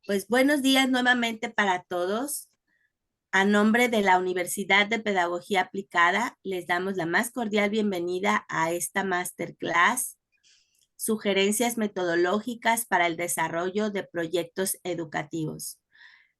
Pues buenos días nuevamente para todos. A nombre de la Universidad de Pedagogía Aplicada, les damos la más cordial bienvenida a esta masterclass, Sugerencias metodológicas para el desarrollo de proyectos educativos.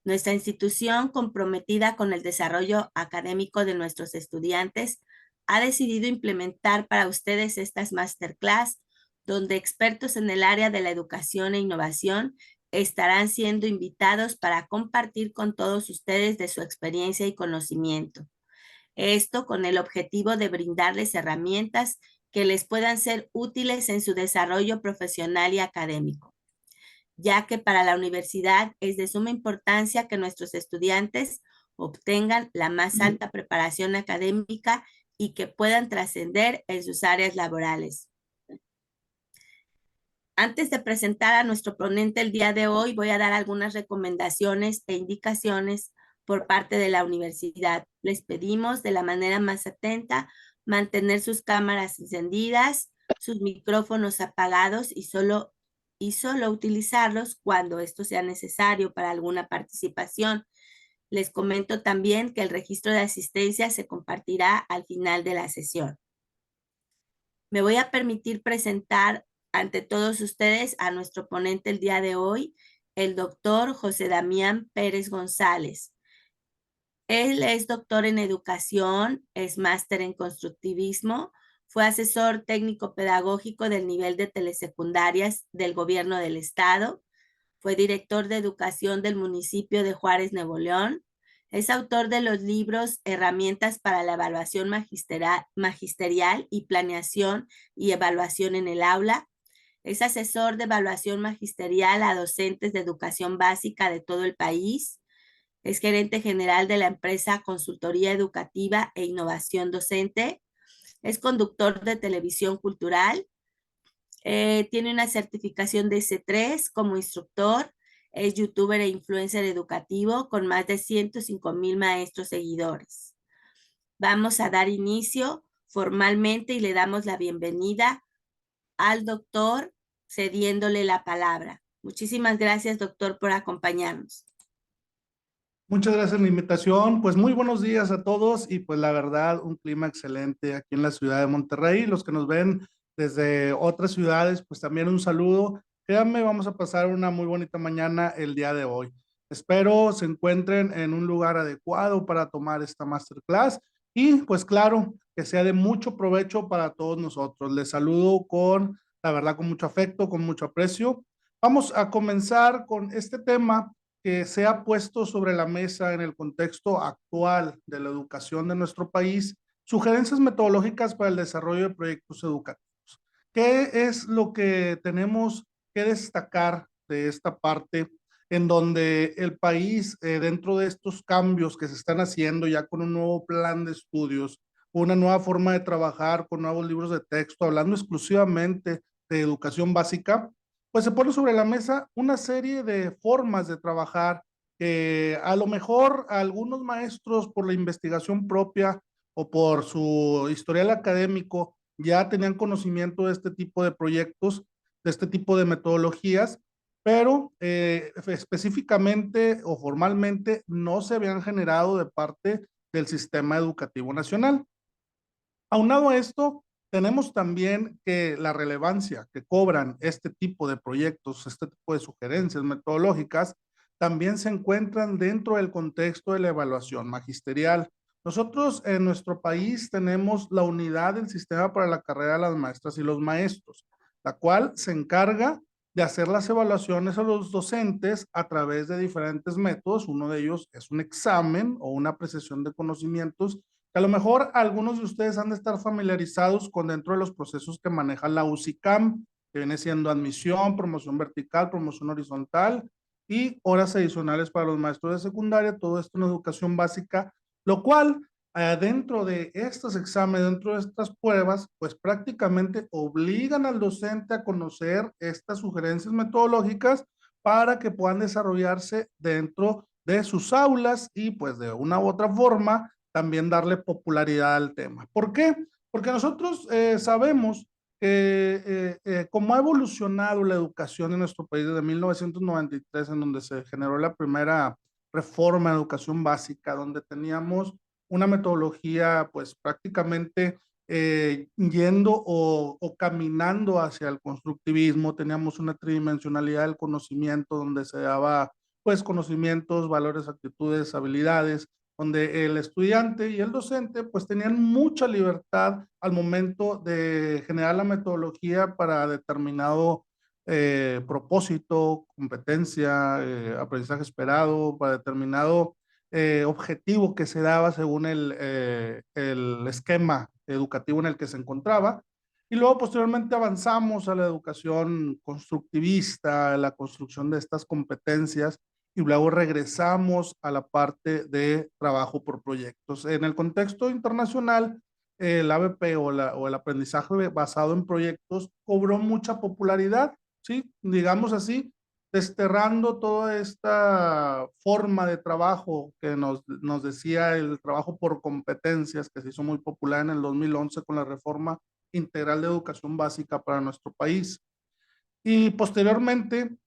Nuestra institución, comprometida con el desarrollo académico de nuestros estudiantes, ha decidido implementar para ustedes estas masterclass, donde expertos en el área de la educación e innovación estarán siendo invitados para compartir con todos ustedes de su experiencia y conocimiento. Esto con el objetivo de brindarles herramientas que les puedan ser útiles en su desarrollo profesional y académico, ya que para la universidad es de suma importancia que nuestros estudiantes obtengan la más alta preparación académica y que puedan trascender en sus áreas laborales. Antes de presentar a nuestro ponente el día de hoy, voy a dar algunas recomendaciones e indicaciones por parte de la universidad. Les pedimos de la manera más atenta mantener sus cámaras encendidas, sus micrófonos apagados y solo utilizarlos cuando esto sea necesario para alguna participación. Les comento también que el registro de asistencia se compartirá al final de la sesión. Me voy a permitir presentar ante todos ustedes a nuestro ponente el día de hoy, el doctor José Damián Pérez González. Él es doctor en educación, es máster en constructivismo, fue asesor técnico pedagógico del nivel de telesecundarias del gobierno del estado, fue director de educación del municipio de Juárez, Nuevo León, es autor de los libros Herramientas para la evaluación magisterial y planeación y evaluación en el aula, es asesor de evaluación magisterial a docentes de educación básica de todo el país, es gerente general de la empresa Consultoría Educativa e Innovación Docente, es conductor de televisión cultural, tiene una certificación de C3 como instructor, es youtuber e influencer educativo con más de 105,000 maestros seguidores. Vamos a dar inicio formalmente y le damos la bienvenida al doctor cediéndole la palabra. Muchísimas gracias, doctor, por acompañarnos. Muchas gracias por la invitación. Pues muy buenos días a todos y pues la verdad un clima excelente aquí en la ciudad de Monterrey. Los que nos ven desde otras ciudades, pues también un saludo. Créanme, vamos a pasar una muy bonita mañana el día de hoy. Espero se encuentren en un lugar adecuado para tomar esta masterclass y pues claro, que sea de mucho provecho para todos nosotros. Les saludo con, la verdad, con mucho afecto, con mucho aprecio. Vamos a comenzar con este tema que se ha puesto sobre la mesa en el contexto actual de la educación de nuestro país, sugerencias metodológicas para el desarrollo de proyectos educativos. ¿Qué es lo que tenemos que destacar de esta parte en donde el país, dentro de estos cambios que se están haciendo ya con un nuevo plan de estudios, una nueva forma de trabajar, con nuevos libros de texto, hablando exclusivamente de educación básica, pues se pone sobre la mesa una serie de formas de trabajar que a lo mejor a algunos maestros por la investigación propia o por su historial académico ya tenían conocimiento de este tipo de proyectos, de este tipo de metodologías, pero específicamente o formalmente no se habían generado de parte del sistema educativo nacional. Aunado a esto, tenemos también que la relevancia que cobran este tipo de proyectos, este tipo de sugerencias metodológicas, también se encuentran dentro del contexto de la evaluación magisterial. Nosotros en nuestro país tenemos la unidad del sistema para la carrera de las maestras y los maestros, la cual se encarga de hacer las evaluaciones a los docentes a través de diferentes métodos. Uno de ellos es un examen o una apreciación de conocimientos que a lo mejor algunos de ustedes han de estar familiarizados con dentro de los procesos que maneja la UCICAM, que viene siendo admisión, promoción vertical, promoción horizontal y horas adicionales para los maestros de secundaria, todo esto en educación básica, lo cual dentro de estos exámenes, dentro de estas pruebas, pues prácticamente obligan al docente a conocer estas sugerencias metodológicas para que puedan desarrollarse dentro de sus aulas y pues de una u otra forma también darle popularidad al tema. ¿Por qué? Porque nosotros sabemos cómo ha evolucionado la educación en nuestro país desde 1993, en donde se generó la primera reforma de educación básica, donde teníamos una metodología pues prácticamente yendo o caminando hacia el constructivismo. Teníamos una tridimensionalidad del conocimiento donde se daba pues conocimientos, valores, actitudes, habilidades, donde el estudiante y el docente pues tenían mucha libertad al momento de generar la metodología para determinado propósito, competencia, aprendizaje esperado, para determinado objetivo que se daba según el esquema educativo en el que se encontraba. Y luego posteriormente avanzamos a la educación constructivista, a la construcción de estas competencias, y luego regresamos a la parte de trabajo por proyectos. En el contexto internacional, el ABP o el aprendizaje basado en proyectos cobró mucha popularidad, ¿sí? Digamos así, desterrando toda esta forma de trabajo que nos decía el trabajo por competencias, que se hizo muy popular en el 2011 con la reforma integral de educación básica para nuestro país. Y posteriormente,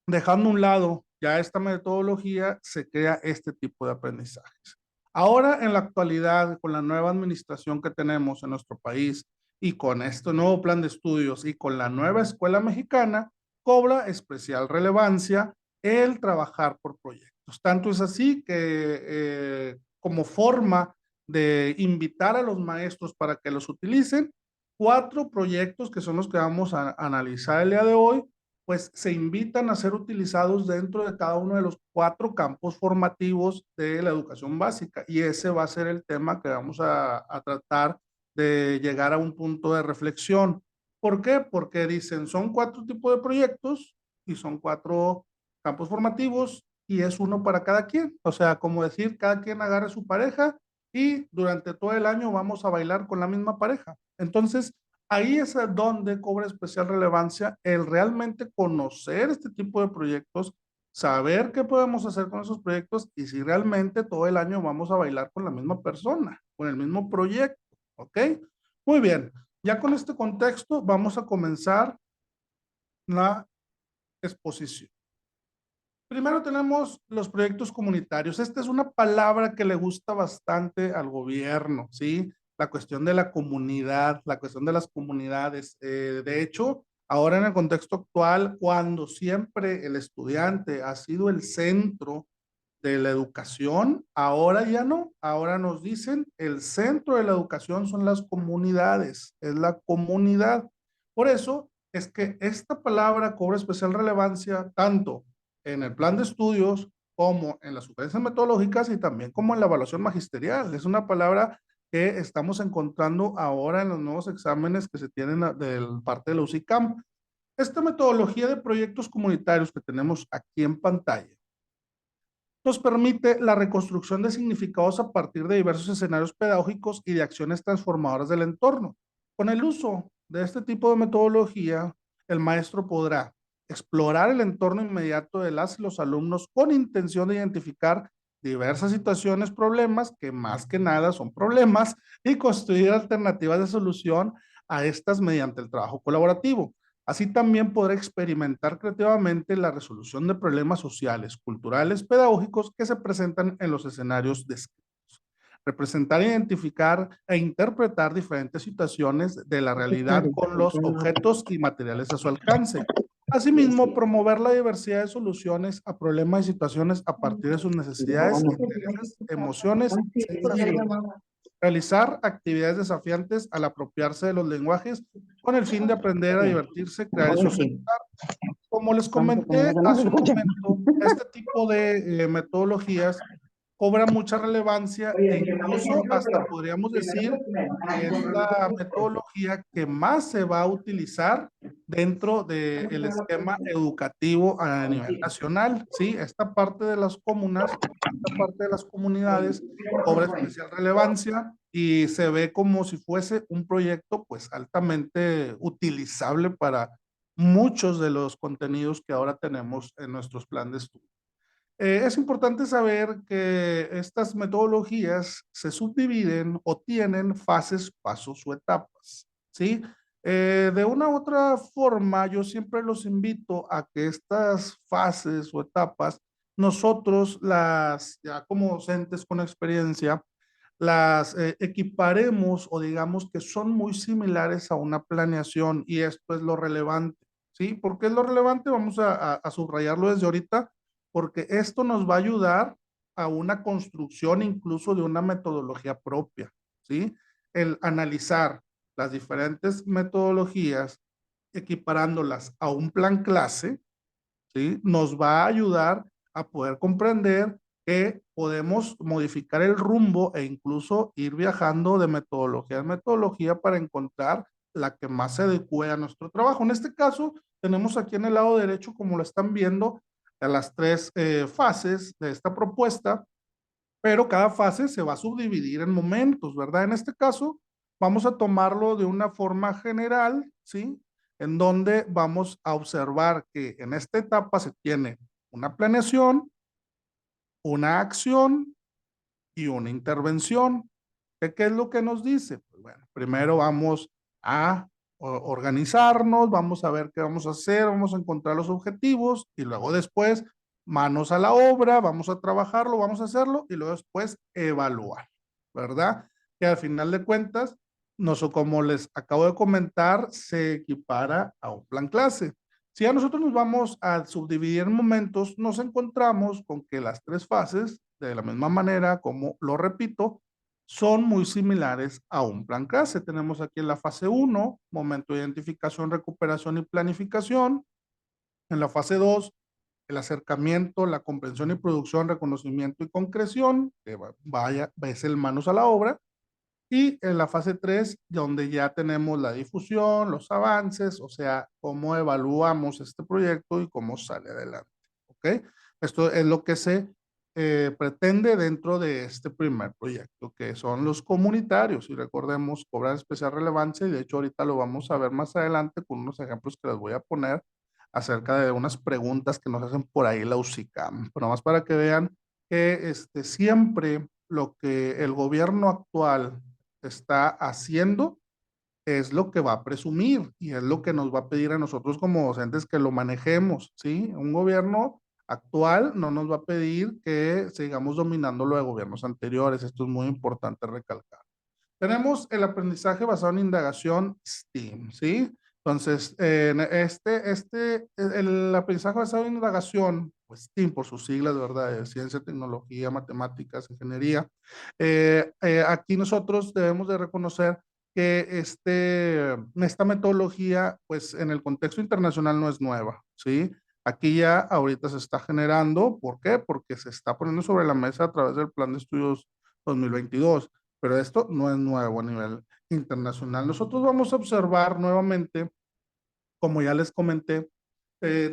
dejando a un lado ya esta metodología, se crea este tipo de aprendizajes. Ahora, en la actualidad, con la nueva administración que tenemos en nuestro país y con este nuevo plan de estudios y con la nueva escuela mexicana, cobra especial relevancia el trabajar por proyectos. Tanto es así que como forma de invitar a los maestros para que los utilicen, 4 proyectos que son los que vamos a analizar el día de hoy, pues se invitan a ser utilizados dentro de cada uno de los 4 campos formativos de la educación básica. Y ese va a ser el tema que vamos a tratar de llegar a un punto de reflexión. ¿Por qué? Porque dicen, son 4 tipos de proyectos y son 4 campos formativos y es uno para cada quien. O sea, como decir, cada quien agarre su pareja y durante todo el año vamos a bailar con la misma pareja. Entonces, ahí es donde cobra especial relevancia el realmente conocer este tipo de proyectos, saber qué podemos hacer con esos proyectos y si realmente todo el año vamos a bailar con la misma persona, con el mismo proyecto, ¿ok? Muy bien, ya con este contexto vamos a comenzar la exposición. Primero tenemos los proyectos comunitarios. Esta es una palabra que le gusta bastante al gobierno, ¿sí? La cuestión de la comunidad, la cuestión de las comunidades. De hecho, ahora en el contexto actual, cuando siempre el estudiante ha sido el centro de la educación, ahora ya no. Ahora nos dicen el centro de la educación son las comunidades, es la comunidad. Por eso es que esta palabra cobra especial relevancia tanto en el plan de estudios como en las sugerencias metodológicas y también como en la evaluación magisterial. Es una palabra que estamos encontrando ahora en los nuevos exámenes que se tienen de parte de la UCICAM. Esta metodología de proyectos comunitarios que tenemos aquí en pantalla nos permite la reconstrucción de significados a partir de diversos escenarios pedagógicos y de acciones transformadoras del entorno. Con el uso de este tipo de metodología, el maestro podrá explorar el entorno inmediato de las y los alumnos con intención de identificar diversas situaciones, problemas, que más que nada son problemas, y construir alternativas de solución a estas mediante el trabajo colaborativo. Así también podrá experimentar creativamente la resolución de problemas sociales, culturales, pedagógicos que se presentan en los escenarios descritos. Representar, identificar e interpretar diferentes situaciones de la realidad con los objetos y materiales a su alcance. Asimismo, promover la diversidad de soluciones a problemas y situaciones a partir de sus necesidades, intereses, emociones y sensaciones. Realizar actividades desafiantes al apropiarse de los lenguajes con el fin de aprender a divertirse, crear y socializar. Como les comenté hace un momento, este tipo de metodologías cobra mucha relevancia e incluso hasta podríamos decir que es la metodología que más se va a utilizar dentro del esquema educativo a nivel nacional. Sí, esta parte de las comunas, esta parte de las comunidades cobra especial relevancia y se ve como si fuese un proyecto pues altamente utilizable para muchos de los contenidos que ahora tenemos en nuestros planes de estudio. Es importante saber que estas metodologías se subdividen o tienen fases, pasos o etapas, ¿sí? De una u otra forma, yo siempre los invito a que estas fases o etapas, nosotros las, ya como docentes con experiencia, las equiparemos o digamos que son muy similares a una planeación y esto es lo relevante, ¿sí? ¿Por qué es lo relevante? Vamos a subrayarlo desde ahorita, porque esto nos va a ayudar a una construcción incluso de una metodología propia, ¿sí? El analizar las diferentes metodologías, equiparándolas a un plan clase, ¿sí? Nos va a ayudar a poder comprender que podemos modificar el rumbo e incluso ir viajando de metodología en metodología para encontrar la que más se adecue a nuestro trabajo. En este caso, tenemos aquí en el lado derecho, como lo están viendo, a las tres fases de esta propuesta, pero cada fase se va a subdividir en momentos, ¿verdad? En este caso, vamos a tomarlo de una forma general, ¿sí? En donde vamos a observar que en esta etapa se tiene una planeación, una acción y una intervención. ¿Qué es lo que nos dice? Pues bueno, primero vamos a organizarnos, vamos a ver qué vamos a hacer, vamos a encontrar los objetivos y luego después manos a la obra, vamos a trabajarlo, vamos a hacerlo y luego después evaluar, ¿verdad? Que al final de cuentas, como les acabo de comentar, se equipara a un plan clase. Si a nosotros nos vamos a subdividir en momentos, nos encontramos con que las tres fases, de la misma manera como lo repito, son muy similares a un plan clase. Tenemos aquí en la fase 1, momento de identificación, recuperación y planificación. En la fase 2, el acercamiento, la comprensión y producción, reconocimiento y concreción, que vaya, es el manos a la obra. Y en la fase 3, donde ya tenemos la difusión, los avances, o sea, cómo evaluamos este proyecto y cómo sale adelante. ¿Ok? Esto es lo que se pretende dentro de este primer proyecto, que son los comunitarios. Y recordemos, cobran especial relevancia y de hecho ahorita lo vamos a ver más adelante con unos ejemplos que les voy a poner acerca de unas preguntas que nos hacen por ahí la UCICAM. Pero más para que vean que siempre lo que el gobierno actual está haciendo es lo que va a presumir y es lo que nos va a pedir a nosotros como docentes que lo manejemos, ¿sí? Un gobierno actual no nos va a pedir que sigamos dominando lo de gobiernos anteriores. Esto es muy importante recalcar. Tenemos el aprendizaje basado en indagación STEAM, ¿sí? Entonces, el aprendizaje basado en indagación, pues STEAM por sus siglas, ¿verdad? De ciencia, tecnología, matemáticas, ingeniería. Aquí nosotros debemos de reconocer que esta metodología, pues en el contexto internacional no es nueva, ¿sí? Aquí ya ahorita se está generando, ¿por qué? Porque se está poniendo sobre la mesa a través del Plan de Estudios 2022, pero esto no es nuevo a nivel internacional. Nosotros vamos a observar nuevamente, como ya les comenté,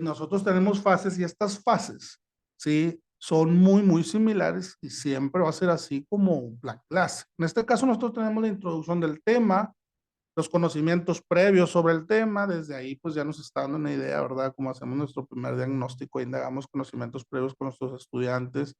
nosotros tenemos fases y estas fases, ¿sí? Son muy, muy similares y siempre va a ser así como la clase. En este caso nosotros tenemos la introducción del tema, los conocimientos previos sobre el tema, desde ahí pues ya nos está dando una idea, ¿verdad? Cómo hacemos nuestro primer diagnóstico, indagamos conocimientos previos con nuestros estudiantes,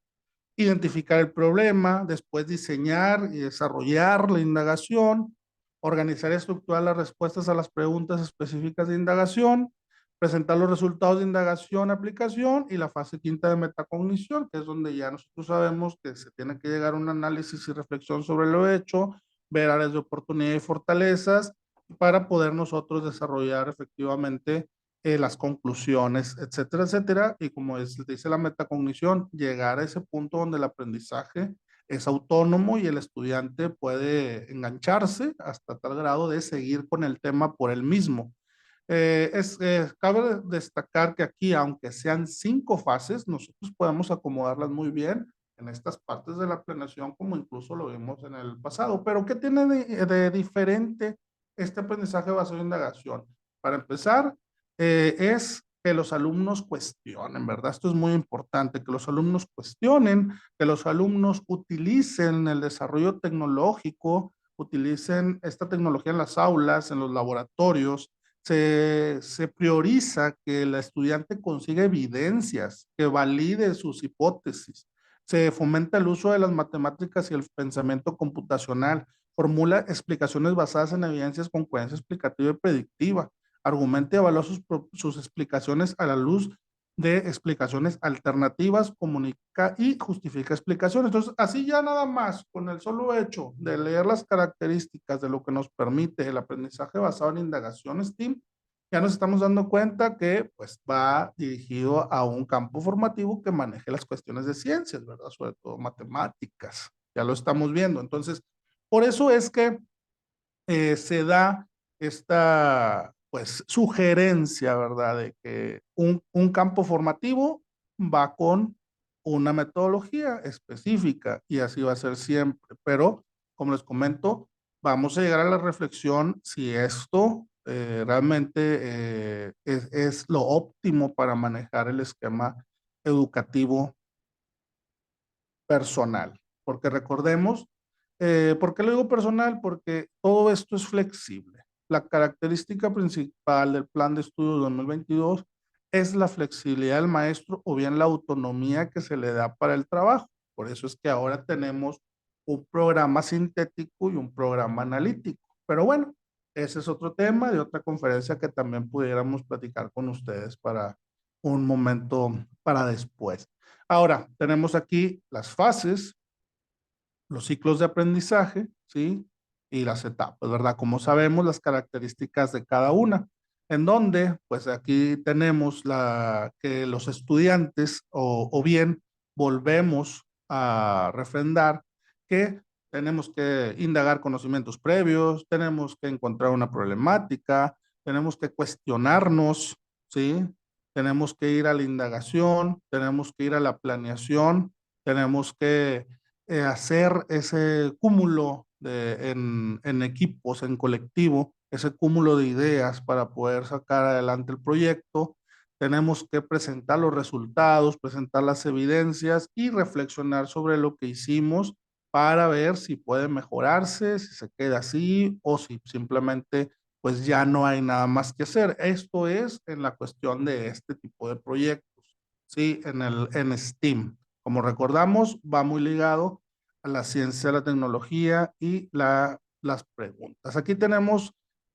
identificar el problema, después diseñar y desarrollar la indagación, organizar y estructurar las respuestas a las preguntas específicas de indagación, presentar los resultados de indagación, aplicación y la fase quinta de metacognición, que es donde ya nosotros sabemos que se tiene que llegar a un análisis y reflexión sobre lo hecho, ver áreas de oportunidad y fortalezas para poder nosotros desarrollar efectivamente las conclusiones, etcétera, etcétera. Y como dice la metacognición, llegar a ese punto donde el aprendizaje es autónomo y el estudiante puede engancharse hasta tal grado de seguir con el tema por él mismo. Cabe destacar que aquí, aunque sean 5 fases, nosotros podemos acomodarlas muy bien en estas partes de la planeación, como incluso lo vimos en el pasado. Pero, ¿qué tiene de diferente este aprendizaje basado en indagación? Para empezar, es que los alumnos cuestionen, ¿verdad? Esto es muy importante, que los alumnos cuestionen, que los alumnos utilicen el desarrollo tecnológico, utilicen esta tecnología en las aulas, en los laboratorios. Se prioriza que el estudiante consiga evidencias, que valide sus hipótesis. Se fomenta el uso de las matemáticas y el pensamiento computacional. Formula explicaciones basadas en evidencias con coherencia explicativa y predictiva. Argumenta y evalúa sus explicaciones a la luz de explicaciones alternativas, comunica y justifica explicaciones. Entonces, así ya nada más, con el solo hecho de leer las características de lo que nos permite el aprendizaje basado en indagaciones STEAM, ya nos estamos dando cuenta que pues va dirigido a un campo formativo que maneje las cuestiones de ciencias, ¿verdad? Sobre todo matemáticas, ya lo estamos viendo. Entonces, por eso es que se da esta pues sugerencia, ¿verdad? De que un campo formativo va con una metodología específica y así va a ser siempre. Pero, como les comento, vamos a llegar a la reflexión si esto realmente es lo óptimo para manejar el esquema educativo personal. Porque recordemos, ¿por qué lo digo personal? Porque todo esto es flexible. La característica principal del plan de estudio 2022 es la flexibilidad del maestro o bien la autonomía que se le da para el trabajo. Por eso es que ahora tenemos un programa sintético y un programa analítico. Pero bueno, ese es otro tema de otra conferencia que también pudiéramos platicar con ustedes para un momento para después. Ahora, tenemos aquí las fases, los ciclos de aprendizaje, ¿sí? Y las etapas, ¿verdad? Como sabemos, las características de cada una, en donde, pues aquí tenemos que los estudiantes, o bien volvemos a refrendar que tenemos que indagar conocimientos previos, tenemos que encontrar una problemática, tenemos que cuestionarnos, ¿sí? Tenemos que ir a la indagación, tenemos que ir a la planeación, tenemos que hacer ese cúmulo en equipos, en colectivo, ese cúmulo de ideas para poder sacar adelante el proyecto. Tenemos que presentar los resultados, presentar las evidencias y reflexionar sobre lo que hicimos para ver si puede mejorarse, si se queda así o si simplemente pues ya no hay nada más que hacer. Esto es en la cuestión de este tipo de proyectos, ¿sí? En STEAM. Como recordamos, va muy ligado a la ciencia, la tecnología y las preguntas. Aquí tenemos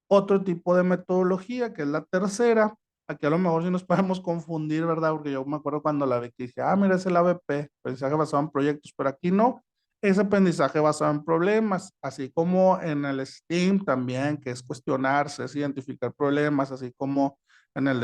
otro tipo de metodología, que es la tercera. Aquí a lo mejor sí nos podemos confundir, ¿verdad? Porque yo me acuerdo cuando la vi que dije, ah, mira, es el ABP, aprendizaje basado en proyectos, pero aquí no. Es aprendizaje basado en problemas, así como en el STEAM también, que es cuestionarse, es identificar problemas, así como en el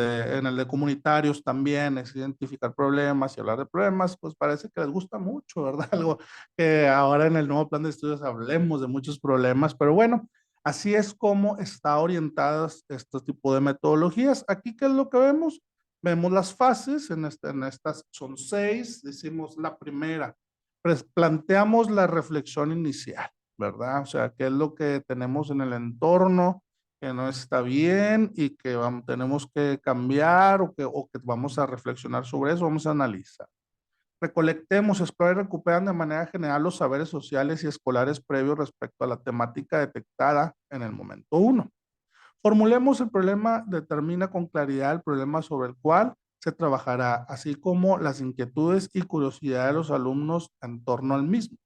de comunitarios también es identificar problemas y hablar de problemas, pues parece que les gusta mucho, ¿verdad? Algo que ahora en el nuevo plan de estudios hablemos de muchos problemas, pero bueno, así es como está orientadas este tipo de metodologías. Aquí, ¿qué es lo que vemos? Vemos las fases, en estas son 6, decimos la primera, pues planteamos la reflexión inicial, ¿verdad? O sea, ¿qué es lo que tenemos en el entorno que no está bien y que tenemos que cambiar o que vamos a reflexionar sobre eso, vamos a analizar? Recolectemos, explorar y recuperan de manera general los saberes sociales y escolares previos respecto a la temática detectada en el momento uno. Formulemos el problema, determina con claridad el problema sobre el cual se trabajará, así como las inquietudes y curiosidad de los alumnos en torno al mismo.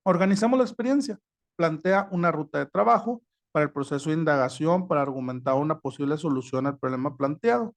Organizamos la experiencia, plantea una ruta de trabajo para el proceso de indagación para argumentar una posible solución al problema planteado.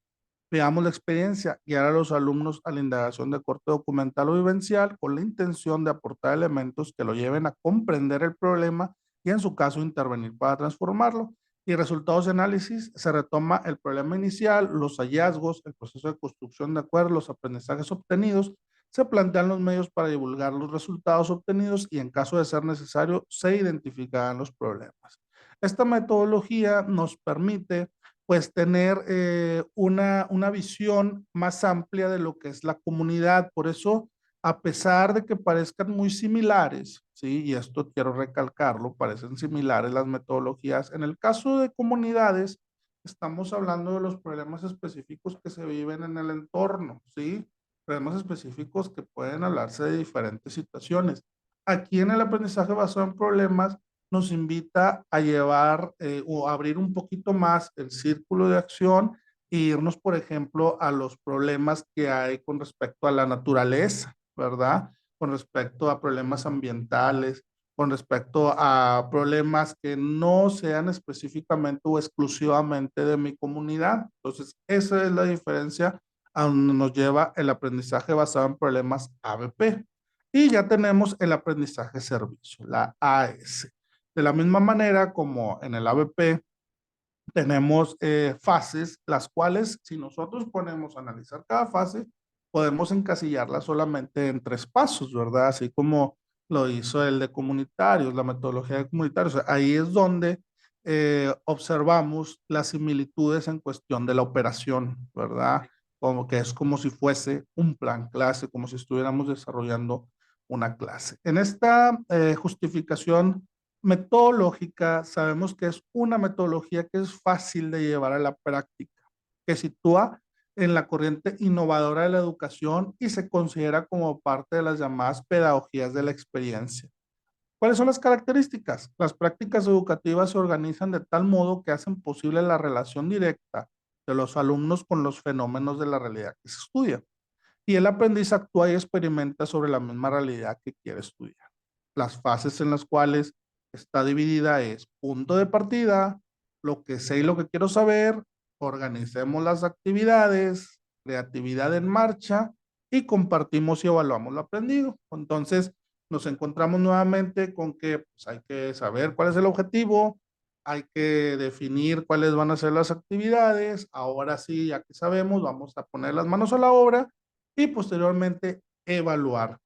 Veamos la experiencia, guiar a los alumnos a la indagación de corte documental o vivencial con la intención de aportar elementos que lo lleven a comprender el problema y en su caso intervenir para transformarlo. Y resultados de análisis, se retoma el problema inicial, los hallazgos, el proceso de construcción de acuerdo, los aprendizajes obtenidos, se plantean los medios para divulgar los resultados obtenidos y en caso de ser necesario, se identificarán los problemas. Esta metodología nos permite pues tener una visión más amplia de lo que es la comunidad. Por eso, a pesar de que parezcan muy similares, ¿sí? Y esto quiero recalcarlo, parecen similares las metodologías. En el caso de comunidades, estamos hablando de los problemas específicos que se viven en el entorno, ¿sí? Problemas específicos que pueden hablarse de diferentes situaciones. Aquí en el aprendizaje basado en problemas, nos invita a llevar o abrir un poquito más el círculo de acción e irnos, por ejemplo, a los problemas que hay con respecto a la naturaleza, ¿verdad? Con respecto a problemas ambientales, con respecto a problemas que no sean específicamente o exclusivamente de mi comunidad. Entonces, esa es la diferencia a donde nos lleva el aprendizaje basado en problemas ABP. Y ya tenemos el aprendizaje servicio, la AS. De la misma manera como en el ABP, tenemos fases, las cuales si nosotros ponemos a analizar cada fase, podemos encasillarla solamente en 3 pasos, ¿verdad? Así como lo hizo el de comunitarios, la metodología de comunitarios. O sea, ahí es donde observamos las similitudes en cuestión de la operación, ¿verdad? Como que es como si fuese un plan clase, como si estuviéramos desarrollando una clase. En esta justificación metodológica, sabemos que es una metodología que es fácil de llevar a la práctica, que sitúa en la corriente innovadora de la educación y se considera como parte de las llamadas pedagogías de la experiencia. ¿Cuáles son las características? Las prácticas educativas se organizan de tal modo que hacen posible la relación directa de los alumnos con los fenómenos de la realidad que se estudia. Y el aprendiz actúa y experimenta sobre la misma realidad que quiere estudiar. Las fases en las cuales está dividida es punto de partida, lo que sé y lo que quiero saber, organicemos las actividades, creatividad en marcha y compartimos y evaluamos lo aprendido. Entonces, nos encontramos nuevamente con que pues, hay que saber cuál es el objetivo, hay que definir cuáles van a ser las actividades. Ahora sí, ya que sabemos, vamos a poner las manos a la obra y posteriormente evaluar.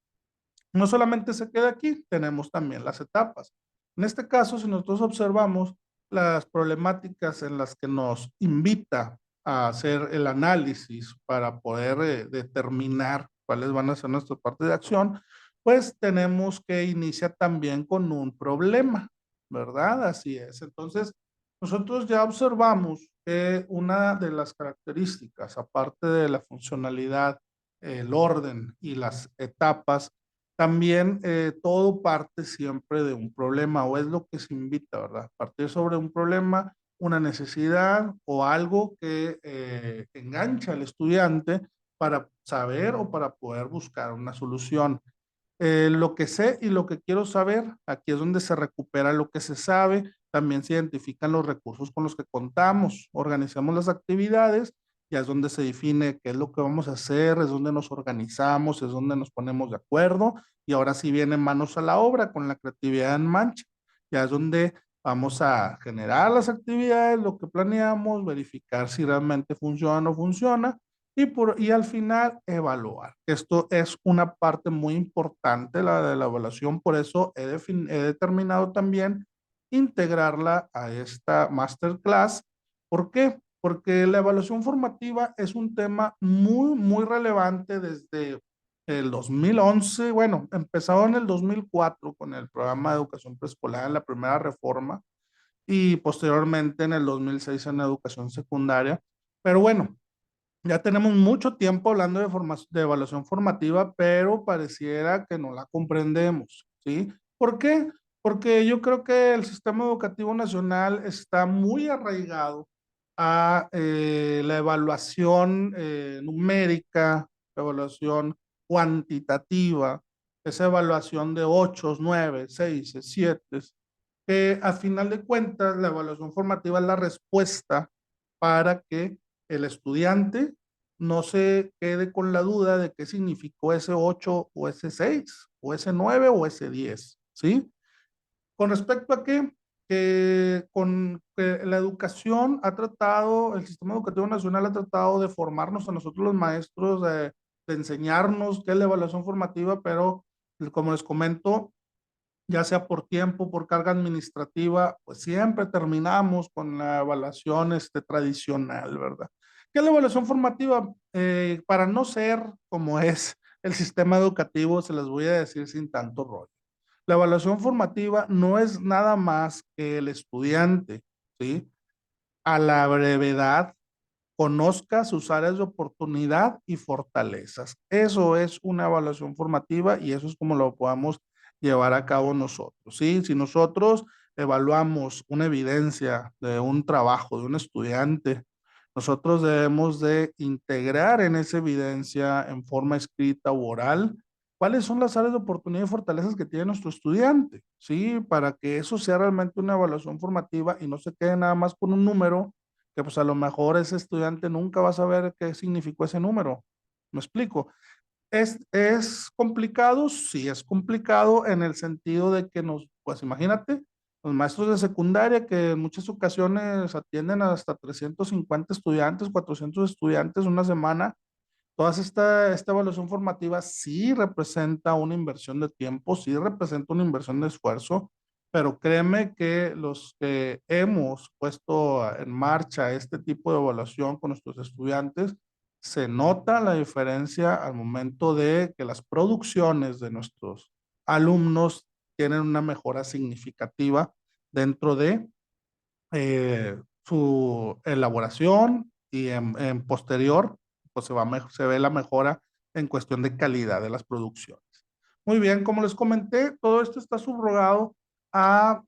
No solamente se queda aquí, tenemos también las etapas. En este caso, si nosotros observamos las problemáticas en las que nos invita a hacer el análisis para poder determinar cuáles van a ser nuestras partes de acción, pues tenemos que iniciar también con un problema, ¿verdad? Así es. Entonces, nosotros ya observamos que una de las características, aparte de la funcionalidad, el orden y las etapas, también todo parte siempre de un problema o es lo que se invita, ¿verdad? Partir sobre un problema, una necesidad o algo que engancha al estudiante para saber o para poder buscar una solución. Lo que sé y lo que quiero saber, aquí es donde se recupera lo que se sabe, también se identifican los recursos con los que contamos, organizamos las actividades, ya es donde se define qué es lo que vamos a hacer, es donde nos organizamos, es donde nos ponemos de acuerdo y ahora sí viene manos a la obra con la creatividad en mancha, ya es donde vamos a generar las actividades, lo que planeamos, verificar si realmente funciona o no funciona y al final evaluar. Esto es una parte muy importante, la de la evaluación, por eso he determinado también integrarla a esta masterclass. ¿Por qué? Porque la evaluación formativa es un tema muy, muy relevante desde el 2011, bueno, empezó en el 2004 con el programa de educación preescolar en la primera reforma y posteriormente en el 2006 en la educación secundaria. Pero bueno, ya tenemos mucho tiempo hablando de evaluación formativa, pero pareciera que no la comprendemos, ¿sí? ¿Por qué? Porque yo creo que el sistema educativo nacional está muy arraigado a la evaluación numérica, la evaluación cuantitativa, esa evaluación de 8, 9, 6, 7, que a final de cuentas la evaluación formativa es la respuesta para que el estudiante no se quede con la duda de qué significó ese 8 o ese 6 o ese 9 o ese 10, ¿sí? Con respecto a que la educación ha tratado, el sistema educativo nacional ha tratado de formarnos a nosotros los maestros, de enseñarnos qué es la evaluación formativa, pero como les comento, ya sea por tiempo, por carga administrativa, pues siempre terminamos con la evaluación tradicional, ¿verdad? ¿Qué es la evaluación formativa? Para no ser como es el sistema educativo, se les voy a decir sin tanto rollo. La evaluación formativa no es nada más que el estudiante, ¿sí? A la brevedad conozca sus áreas de oportunidad y fortalezas. Eso es una evaluación formativa y eso es como lo podamos llevar a cabo nosotros, ¿sí? Si nosotros evaluamos una evidencia de un trabajo de un estudiante, nosotros debemos de integrar en esa evidencia en forma escrita u oral cuáles son las áreas de oportunidad y fortalezas que tiene nuestro estudiante, ¿sí? Para que eso sea realmente una evaluación formativa y no se quede nada más con un número que pues a lo mejor ese estudiante nunca va a saber qué significó ese número. ¿Me explico? ¿Es complicado? Sí, es complicado en el sentido de que pues imagínate, los maestros de secundaria que en muchas ocasiones atienden hasta 350 estudiantes, 400 estudiantes una semana. Esta evaluación formativa sí representa una inversión de tiempo, sí representa una inversión de esfuerzo, pero créeme que los que hemos puesto en marcha este tipo de evaluación con nuestros estudiantes, se nota la diferencia al momento de que las producciones de nuestros alumnos tienen una mejora significativa dentro de su elaboración y en posterior, pues se ve la mejora en cuestión de calidad de las producciones. Muy bien, como les comenté, todo esto está subrogado a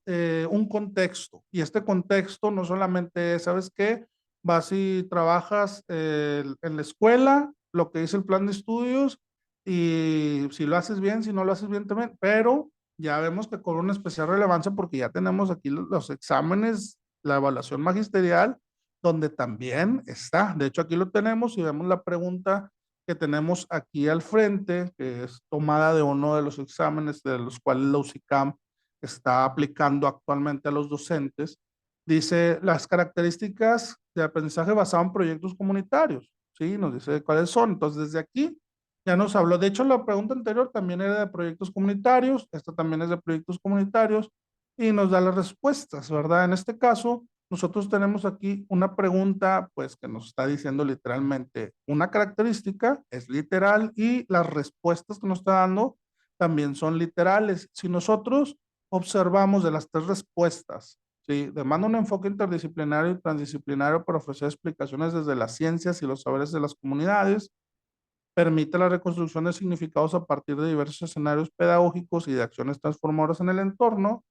un contexto y este contexto no solamente es, ¿sabes qué? Vas y trabajas en la escuela, lo que dice el plan de estudios y si lo haces bien, si no lo haces bien también, pero ya vemos que con una especial relevancia porque ya tenemos aquí los exámenes, la evaluación magisterial, donde también está. De hecho, aquí lo tenemos y vemos la pregunta que tenemos aquí al frente, que es tomada de uno de los exámenes de los cuales la UCICAM está aplicando actualmente a los docentes. Dice las características de aprendizaje basado en proyectos comunitarios. ¿Sí? Nos dice cuáles son. Entonces, desde aquí ya nos habló. De hecho, la pregunta anterior también era de proyectos comunitarios. Esta también es de proyectos comunitarios y nos da las respuestas, ¿verdad? En este caso, nosotros tenemos aquí una pregunta, pues que nos está diciendo literalmente una característica, es literal, y las respuestas que nos está dando también son literales. Si nosotros observamos de las tres respuestas, ¿sí? Demanda un enfoque interdisciplinario y transdisciplinario para ofrecer explicaciones desde las ciencias y los saberes de las comunidades, permite la reconstrucción de significados a partir de diversos escenarios pedagógicos y de acciones transformadoras en el entorno,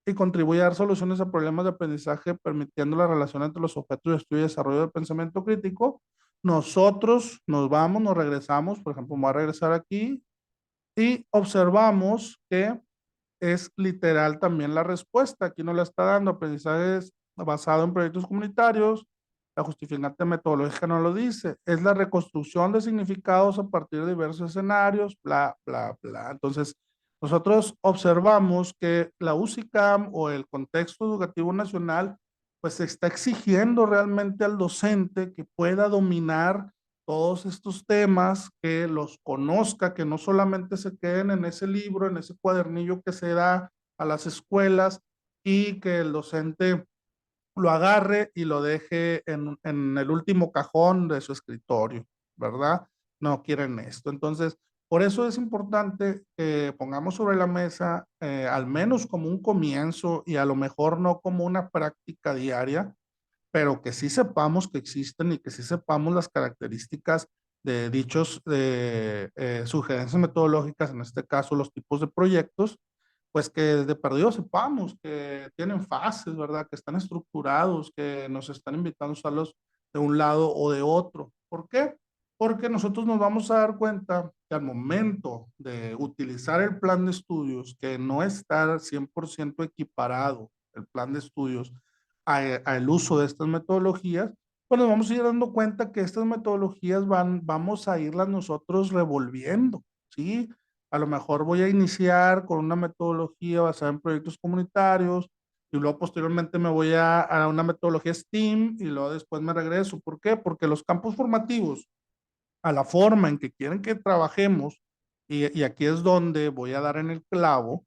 y contribuye a dar soluciones a problemas de aprendizaje, permitiendo la relación entre los objetos de estudio y desarrollo del pensamiento crítico. Nosotros nos vamos, nos regresamos, por ejemplo, voy a regresar aquí y observamos que es literal también la respuesta. Aquí nos la está dando aprendizajes basado en proyectos comunitarios. La justificante metodológica no lo dice. Es la reconstrucción de significados a partir de diversos escenarios, bla, bla, bla. Entonces, nosotros observamos que la UCICAM o el contexto educativo nacional, pues está exigiendo realmente al docente que pueda dominar todos estos temas, que los conozca, que no solamente se queden en ese libro, en ese cuadernillo que se da a las escuelas y que el docente lo agarre y lo deje en el último cajón de su escritorio, ¿verdad? No quieren esto. Entonces, por eso es importante que pongamos sobre la mesa, al menos como un comienzo y a lo mejor no como una práctica diaria, pero que sí sepamos que existen y que sí sepamos las características de dichos sugerencias metodológicas, en este caso los tipos de proyectos, pues que de perdido sepamos que tienen fases, ¿verdad? Que están estructurados, que nos están invitando a usarlos de un lado o de otro. ¿Por qué? Porque nosotros nos vamos a dar cuenta que al momento de utilizar el plan de estudios, que no está 100% equiparado el plan de estudios al uso de estas metodologías, pues nos vamos a ir dando cuenta que estas metodologías vamos a irlas nosotros revolviendo, ¿sí? A lo mejor voy a iniciar con una metodología basada en proyectos comunitarios y luego posteriormente me voy a una metodología STEAM y luego después me regreso. ¿Por qué? Porque los campos formativos, a la forma en que quieren que trabajemos, y aquí es donde voy a dar en el clavo,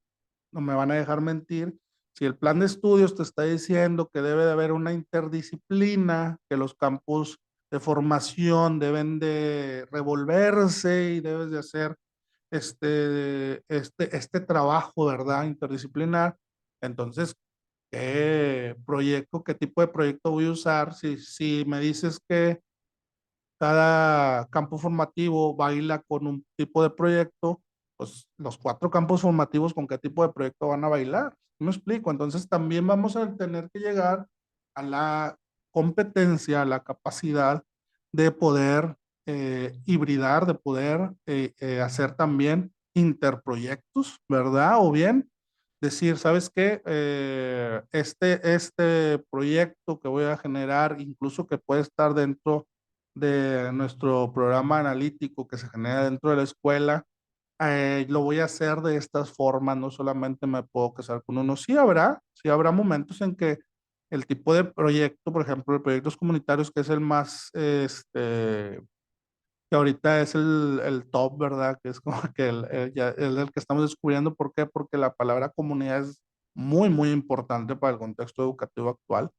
no me van a dejar mentir, si el plan de estudios te está diciendo que debe de haber una interdisciplina, que los campus de formación deben de revolverse y debes de hacer este trabajo, ¿verdad? Interdisciplinar. Entonces, ¿qué proyecto, qué tipo de proyecto voy a usar? Si me dices que cada campo formativo baila con un tipo de proyecto, pues los cuatro campos formativos con qué tipo de proyecto van a bailar. ¿Sí me explico? Entonces también vamos a tener que llegar a la competencia, a la capacidad de poder hibridar, de poder hacer también interproyectos, ¿verdad? O bien decir, ¿sabes qué? Este proyecto que voy a generar, incluso que puede estar dentro de nuestro programa analítico que se genera dentro de la escuela, lo voy a hacer de estas formas, no solamente me puedo casar con uno. Sí habrá momentos en que el tipo de proyecto, por ejemplo, de proyectos comunitarios, que es el más, que ahorita es el top, ¿verdad? Que es como que el que estamos descubriendo. ¿Por qué? Porque la palabra comunidad es muy, muy importante para el contexto educativo actual.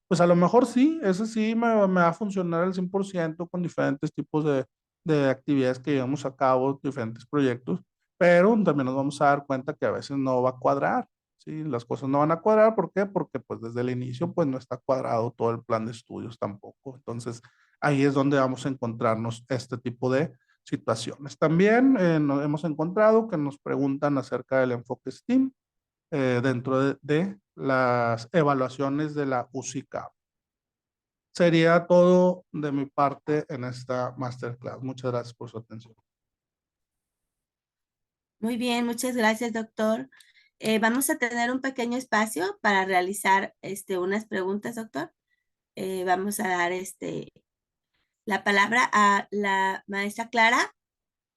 Pues a lo mejor sí, ese sí me va a funcionar al 100% con diferentes tipos de actividades que llevamos a cabo, diferentes proyectos, pero también nos vamos a dar cuenta que a veces no va a cuadrar, ¿sí? Las cosas no van a cuadrar. ¿Por qué? Porque pues desde el inicio pues no está cuadrado todo el plan de estudios tampoco. Entonces ahí es donde vamos a encontrarnos este tipo de situaciones. También nos hemos encontrado que nos preguntan acerca del enfoque STEAM dentro de las evaluaciones de la UCICAP. Sería todo de mi parte en esta masterclass. Muchas gracias por su atención. Muy bien, muchas gracias, doctor. Vamos a tener un pequeño espacio para realizar unas preguntas, doctor. Vamos a dar la palabra a la maestra Clara.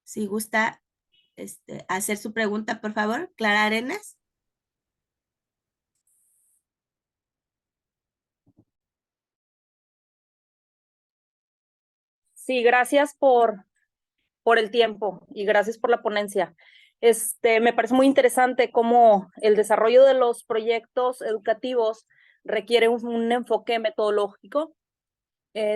Si gusta hacer su pregunta, por favor. Clara Arenas. Sí, gracias por el tiempo y gracias por la ponencia. Me parece muy interesante cómo el desarrollo de los proyectos educativos requiere un enfoque metodológico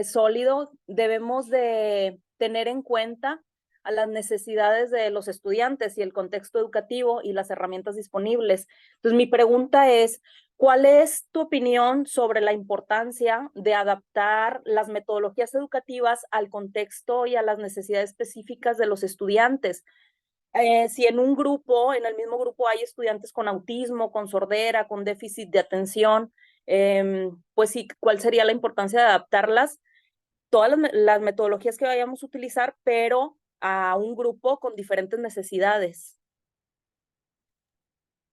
sólido. Debemos de tener en cuenta a las necesidades de los estudiantes y el contexto educativo y las herramientas disponibles. Entonces, mi pregunta es, ¿cuál es tu opinión sobre la importancia de adaptar las metodologías educativas al contexto y a las necesidades específicas de los estudiantes? Si en un grupo, en el mismo grupo hay estudiantes con autismo, con sordera, con déficit de atención, pues sí, ¿cuál sería la importancia de adaptarlas? Todas las metodologías que vayamos a utilizar, pero a un grupo con diferentes necesidades.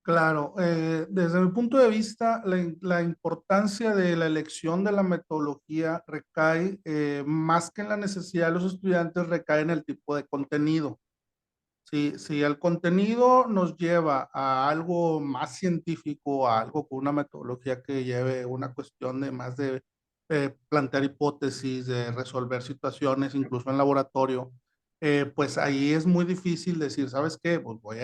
Claro, desde mi punto de vista, la importancia de la elección de la metodología recae más que en la necesidad de los estudiantes, recae en el tipo de contenido. Si el contenido nos lleva a algo más científico, a algo con una metodología que lleve una cuestión de más de plantear hipótesis, de resolver situaciones, incluso en laboratorio, pues ahí es muy difícil decir, ¿sabes qué? Pues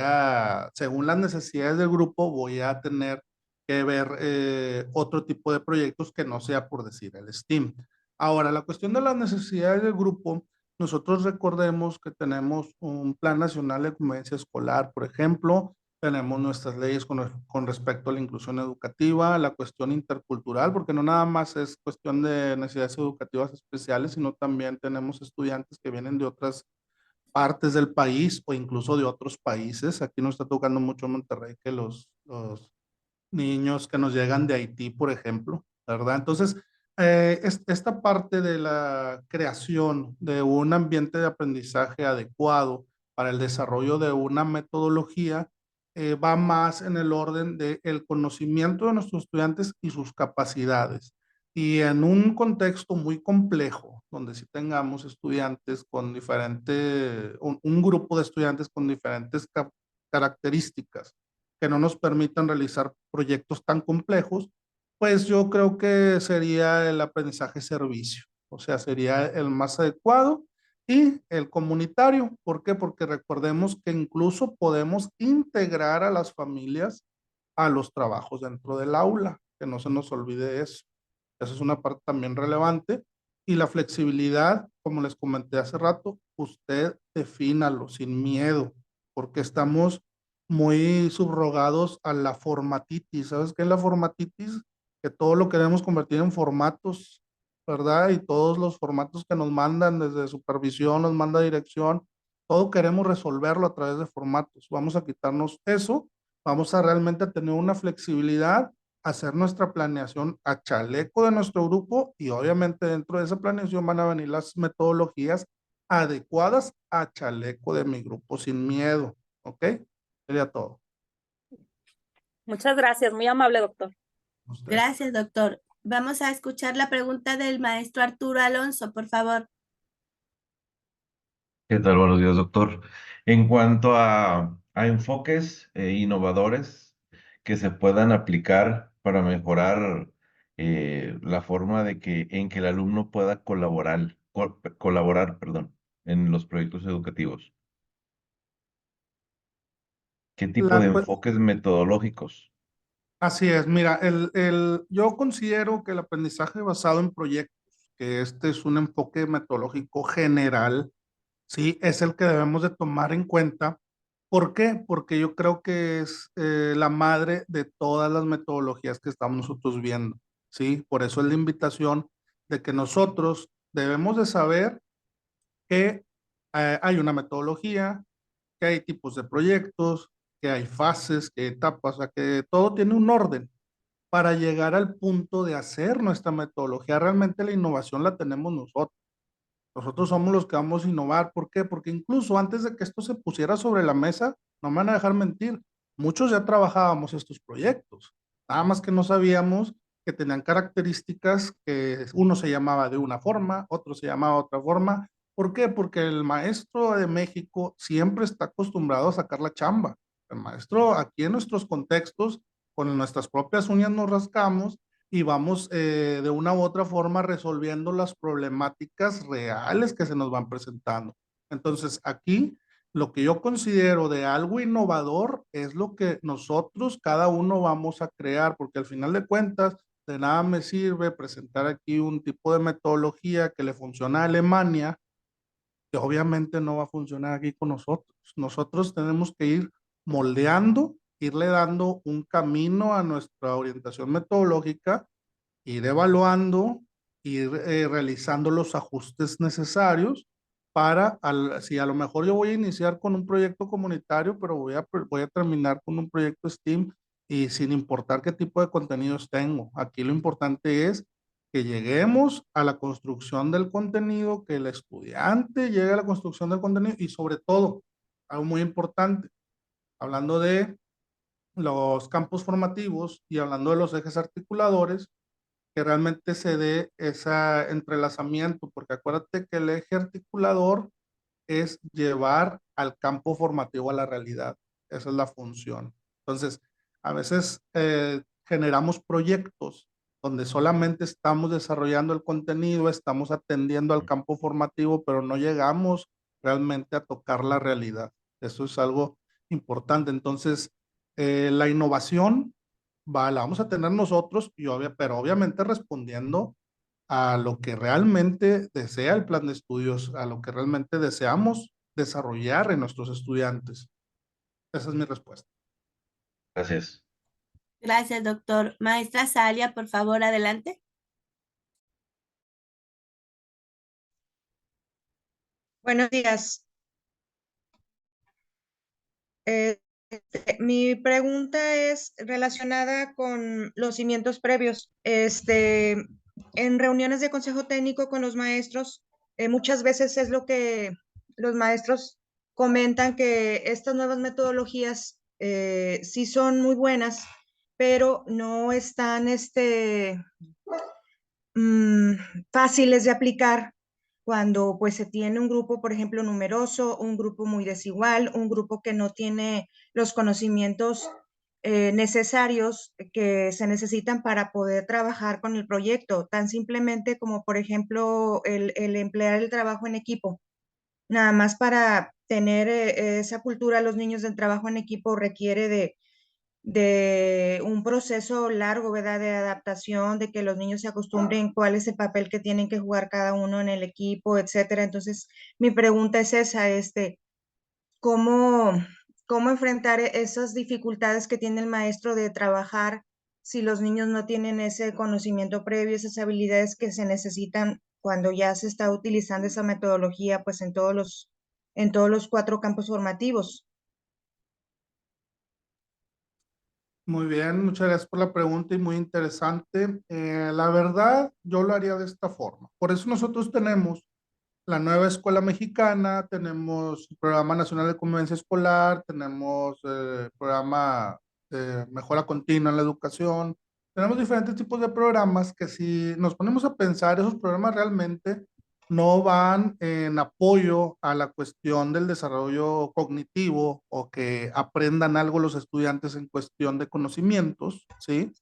según las necesidades del grupo, voy a tener que ver otro tipo de proyectos que no sea por decir el STEAM. Ahora, la cuestión de las necesidades del grupo, nosotros recordemos que tenemos un Plan Nacional de Convivencia Escolar, por ejemplo, tenemos nuestras leyes con respecto a la inclusión educativa, la cuestión intercultural, porque no nada más es cuestión de necesidades educativas especiales, sino también tenemos estudiantes que vienen de otras partes del país o incluso de otros países. Aquí nos está tocando mucho en Monterrey que los niños que nos llegan de Haití, por ejemplo, ¿verdad? Entonces, esta parte de la creación de un ambiente de aprendizaje adecuado para el desarrollo de una metodología va más en el orden del conocimiento de nuestros estudiantes y sus capacidades. Y en un contexto muy complejo, donde sí tengamos estudiantes con un grupo de estudiantes con diferentes características, que no nos permitan realizar proyectos tan complejos, pues yo creo que sería el aprendizaje servicio, o sea, sería el más adecuado y el comunitario. ¿Por qué? Porque recordemos que incluso podemos integrar a las familias a los trabajos dentro del aula, que no se nos olvide eso. Esa es una parte también relevante. Y la flexibilidad, como les comenté hace rato, usted defínalo sin miedo, porque estamos muy subrogados a la formatitis. ¿Sabes qué es la formatitis? Que todo lo queremos convertir en formatos, ¿verdad? Y todos los formatos que nos mandan desde supervisión, nos manda dirección, todo queremos resolverlo a través de formatos. Vamos a quitarnos eso, vamos a realmente tener una flexibilidad, hacer nuestra planeación a chaleco de nuestro grupo y obviamente dentro de esa planeación van a venir las metodologías adecuadas a chaleco de mi grupo sin miedo. ¿Ok? Sería todo. Muchas gracias, muy amable, doctor. Usted. Gracias, doctor. Vamos a escuchar la pregunta del maestro Arturo Alonso, por favor. ¿Qué tal? Buenos días, doctor. En cuanto a enfoques innovadores que se puedan aplicar para mejorar la forma en que el alumno pueda colaborar, perdón, en los proyectos educativos. ¿Qué tipo de La, enfoques metodológicos? Así es, mira, yo considero que el aprendizaje basado en proyectos, que este es un enfoque metodológico general, sí, es el que debemos de tomar en cuenta. ¿Por qué? Porque yo creo que es la madre de todas las metodologías que estamos nosotros viendo, sí. Por eso es la invitación de que nosotros debemos de saber que hay una metodología, que hay tipos de proyectos, que hay fases, que hay etapas, o sea, que todo tiene un orden para llegar al punto de hacer nuestra metodología. Realmente la innovación la tenemos nosotros. Nosotros somos los que vamos a innovar. ¿Por qué? Porque incluso antes de que esto se pusiera sobre la mesa, no me van a dejar mentir, muchos ya trabajábamos estos proyectos. Nada más que no sabíamos que tenían características que uno se llamaba de una forma, otro se llamaba de otra forma. ¿Por qué? Porque el maestro de México siempre está acostumbrado a sacar la chamba. El maestro aquí en nuestros contextos, con nuestras propias uñas nos rascamos y vamos de una u otra forma resolviendo las problemáticas reales que se nos van presentando. Entonces, aquí lo que yo considero de algo innovador es lo que nosotros, cada uno, vamos a crear, porque al final de cuentas, de nada me sirve presentar aquí un tipo de metodología que le funciona a Alemania, que obviamente no va a funcionar aquí con nosotros. Nosotros tenemos que ir moldeando, irle dando un camino a nuestra orientación metodológica, ir evaluando, ir realizando los ajustes necesarios para, si a lo mejor yo voy a iniciar con un proyecto comunitario, pero voy a terminar con un proyecto STEAM y sin importar qué tipo de contenidos tengo. Aquí lo importante es que lleguemos a la construcción del contenido, que el estudiante llegue a la construcción del contenido y sobre todo, algo muy importante, hablando de los campos formativos y hablando de los ejes articuladores, que realmente se dé ese entrelazamiento, porque acuérdate que el eje articulador es llevar al campo formativo a la realidad. Esa es la función. Entonces, a veces generamos proyectos donde solamente estamos desarrollando el contenido, estamos atendiendo al campo formativo, pero no llegamos realmente a tocar la realidad. Eso es algo importante. Entonces, la innovación la vamos a tener nosotros, pero obviamente respondiendo a lo que realmente desea el plan de estudios, a lo que realmente deseamos desarrollar en nuestros estudiantes. Esa es mi respuesta. Gracias. Gracias, doctor. Maestra Salia, por favor, adelante. Buenos días. Mi pregunta es relacionada con los cimientos previos. En reuniones de consejo técnico con los maestros, muchas veces es lo que los maestros comentan, que estas nuevas metodologías sí son muy buenas, pero no están mm, fáciles de aplicar cuando pues se tiene un grupo, por ejemplo, numeroso, un grupo muy desigual, un grupo que no tiene los conocimientos necesarios que se necesitan para poder trabajar con el proyecto, tan simplemente como, por ejemplo, el emplear el trabajo en equipo. Nada más para tener esa cultura, los niños del trabajo en equipo requiere de un proceso largo, ¿verdad? De adaptación, de que los niños se acostumbren cuál es el papel que tienen que jugar cada uno en el equipo, etcétera. Entonces, mi pregunta es esa, ¿cómo, cómo enfrentar esas dificultades que tiene el maestro de trabajar si los niños no tienen ese conocimiento previo, esas habilidades que se necesitan cuando ya se está utilizando esa metodología, pues en todos los 4 campos formativos? Muy bien, muchas gracias por la pregunta y muy interesante. La verdad, yo lo haría de esta forma. Por eso nosotros tenemos la nueva escuela mexicana, tenemos el Programa Nacional de Convivencia Escolar, tenemos el programa de mejora continua en la educación, tenemos diferentes tipos de programas que si nos ponemos a pensar, esos programas realmente no van en apoyo a la cuestión del desarrollo cognitivo o que aprendan algo los estudiantes en cuestión de conocimientos, ¿sí?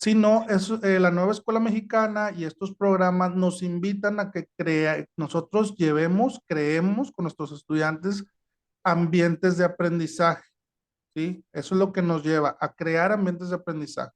Sino es la nueva escuela mexicana y estos programas nos invitan a que nosotros creemos con nuestros estudiantes ambientes de aprendizaje, ¿sí? Eso es lo que nos lleva a crear ambientes de aprendizaje.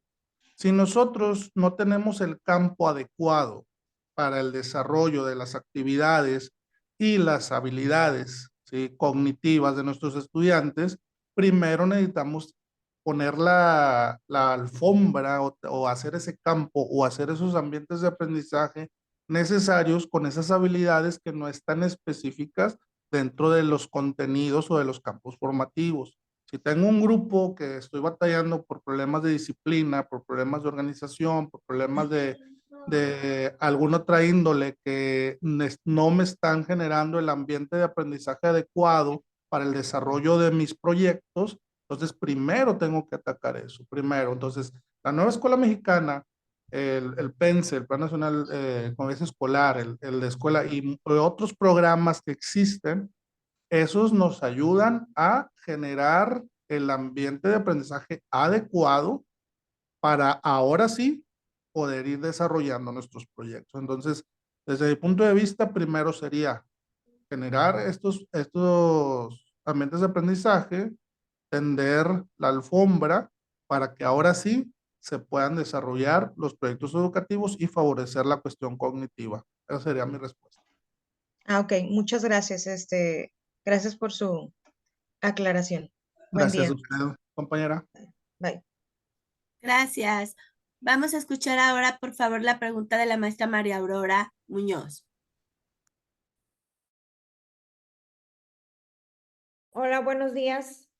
Si nosotros no tenemos el campo adecuado para el desarrollo de las actividades y las habilidades, ¿sí?, cognitivas de nuestros estudiantes, primero necesitamos poner la alfombra o hacer ese campo o hacer esos ambientes de aprendizaje necesarios con esas habilidades que no están específicas dentro de los contenidos o de los campos formativos. Si tengo un grupo que estoy batallando por problemas de disciplina, por problemas de organización, por problemas de alguna otra índole que no me están generando el ambiente de aprendizaje adecuado para el desarrollo de mis proyectos, entonces primero tengo que atacar eso, primero. Entonces, la nueva escuela mexicana, el PENSE, el Plan Nacional de Convivencia Escolar, el de escuela y otros programas que existen, esos nos ayudan a generar el ambiente de aprendizaje adecuado para ahora sí poder ir desarrollando nuestros proyectos. Entonces, desde mi punto de vista, primero sería generar estos ambientes de aprendizaje, tender la alfombra para que ahora sí se puedan desarrollar los proyectos educativos y favorecer la cuestión cognitiva. Esa sería mi respuesta. Ok, muchas gracias. Gracias por su aclaración. Buen Gracias día. a usted, compañera. Bye. Gracias. Vamos a escuchar ahora, por favor, la pregunta de la maestra María Aurora Muñoz. Hola, buenos días.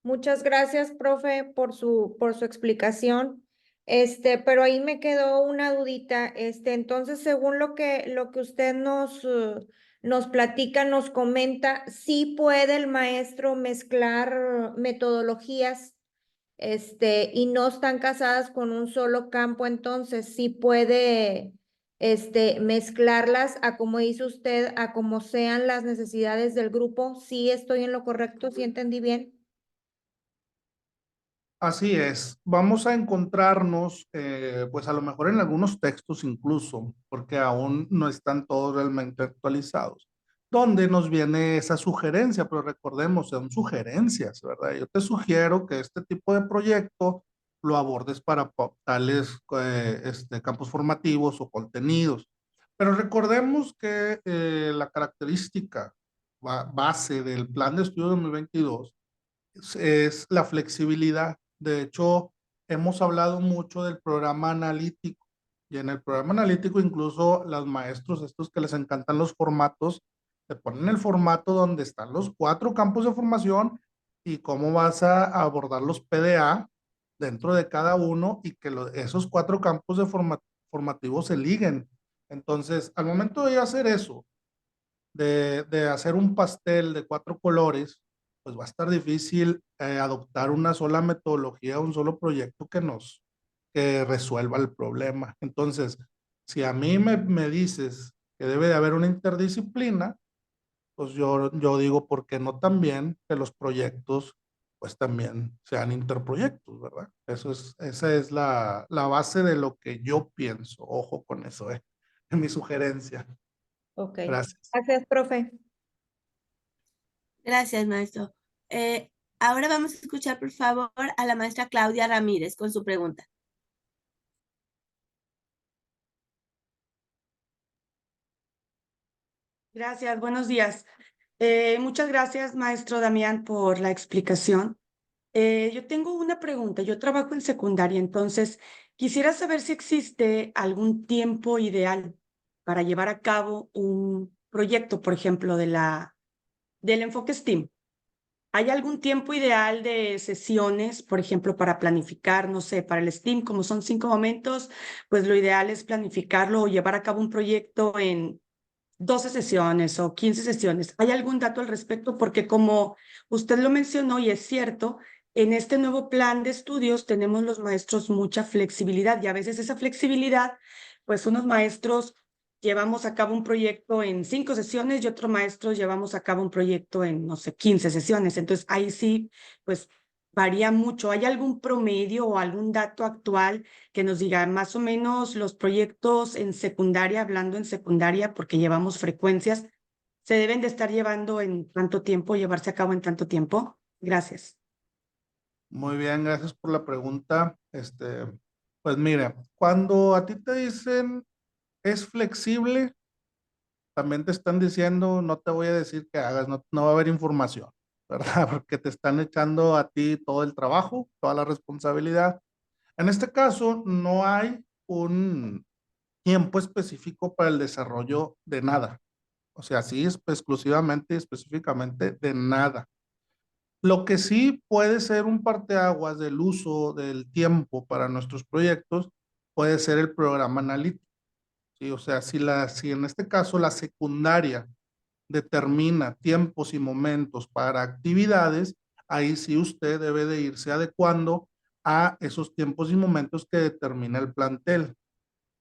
Muchas gracias, profe, por su explicación. Pero ahí me quedó una dudita. Entonces, según lo que usted nos platica, nos comenta, sí puede el maestro mezclar metodologías, y no están casadas con un solo campo, entonces sí puede, mezclarlas a como dice usted, a como sean las necesidades del grupo. ¿Sí estoy en lo correcto? ¿Sí entendí bien? Así es, vamos a encontrarnos, pues a lo mejor en algunos textos incluso, porque aún no están todos realmente actualizados, donde nos viene esa sugerencia, pero recordemos, son sugerencias, ¿verdad? Yo te sugiero que este tipo de proyecto lo abordes para tales campos formativos o contenidos, pero recordemos que la característica base del Plan de Estudio 2022 es la flexibilidad. De hecho, hemos hablado mucho del programa analítico y en el programa analítico incluso los maestros, estos que les encantan los formatos, te ponen el formato donde están los 4 campos de formación y cómo vas a abordar los PDA dentro de cada uno y que esos 4 campos de formativos se liguen. Entonces, al momento de hacer eso, de hacer un pastel de 4 colores, pues va a estar difícil adoptar una sola metodología, un solo proyecto que resuelva el problema. Entonces, si a mí me dices que debe de haber una interdisciplina, pues yo digo, ¿por qué no también que los proyectos pues también sean interproyectos, ¿verdad? Esa es la base de lo que yo pienso. Ojo con eso, es mi sugerencia. Ok. Gracias. Gracias, profe. Gracias, maestro. Ahora vamos a escuchar, por favor, a la maestra Claudia Ramírez con su pregunta. Gracias, buenos días. Muchas gracias, maestro Damián, por la explicación. Yo tengo una pregunta. Yo trabajo en secundaria, entonces quisiera saber si existe algún tiempo ideal para llevar a cabo un proyecto, por ejemplo, del enfoque STEAM. ¿Hay algún tiempo ideal de sesiones, por ejemplo, para planificar, no sé, para el STEAM, como son 5 momentos, pues lo ideal es planificarlo o llevar a cabo un proyecto en 12 sesiones o 15 sesiones. ¿Hay algún dato al respecto? Porque como usted lo mencionó y es cierto, en este nuevo plan de estudios tenemos los maestros mucha flexibilidad y a veces esa flexibilidad, pues unos maestros llevamos a cabo un proyecto en 5 sesiones y otros maestros llevamos a cabo un proyecto en, no sé, 15 sesiones. Entonces ahí sí, pues varía mucho. ¿Hay algún promedio o algún dato actual que nos diga más o menos los proyectos en secundaria, hablando en secundaria, porque llevamos frecuencias, se deben de estar llevando en tanto tiempo, llevarse a cabo en tanto tiempo? Gracias. Muy bien, gracias por la pregunta. Pues mira, cuando a ti te dicen es flexible, también te están diciendo, no te voy a decir que hagas, no va a haber información, ¿verdad? Porque te están echando a ti todo el trabajo, toda la responsabilidad. En este caso, no hay un tiempo específico para el desarrollo de nada. O sea, sí, es exclusivamente, específicamente de nada. Lo que sí puede ser un parteaguas del uso del tiempo para nuestros proyectos puede ser el programa analítico. ¿Sí? O sea, si en este caso la secundaria determina tiempos y momentos para actividades, ahí sí usted debe de irse adecuando a esos tiempos y momentos que determina el plantel.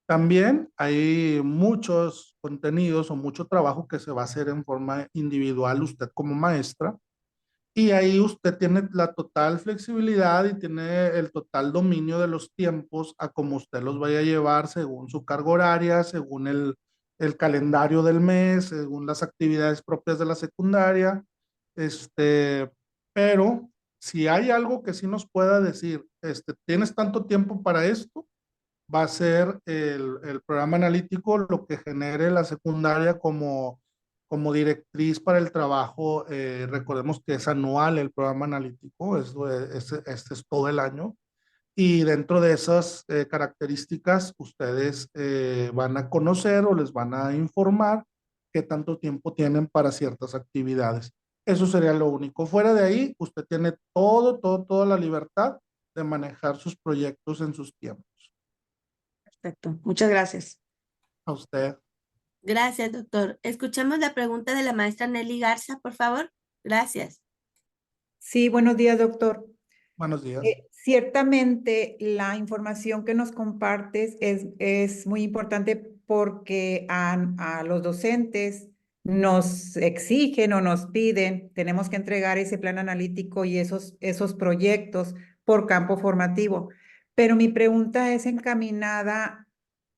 También hay muchos contenidos o mucho trabajo que se va a hacer en forma individual usted como maestra y ahí usted tiene la total flexibilidad y tiene el total dominio de los tiempos a como usted los vaya a llevar según su carga horaria, según el calendario del mes, según las actividades propias de la secundaria. Pero si hay algo que sí nos pueda decir, tienes tanto tiempo para esto, va a ser el programa analítico lo que genere la secundaria como directriz para el trabajo. Recordemos que es anual el programa analítico, este es todo el año. Y dentro de esas características, ustedes van a conocer o les van a informar qué tanto tiempo tienen para ciertas actividades. Eso sería lo único. Fuera de ahí, usted tiene toda la libertad de manejar sus proyectos en sus tiempos. Perfecto. Muchas gracias. A usted. Gracias, doctor. Escuchamos la pregunta de la maestra Nelly Garza, por favor. Gracias. Sí, buenos días, doctor. Buenos días. Ciertamente la información que nos compartes es muy importante porque a los docentes nos exigen o nos piden, tenemos que entregar ese plan analítico y esos proyectos por campo formativo. Pero mi pregunta es encaminada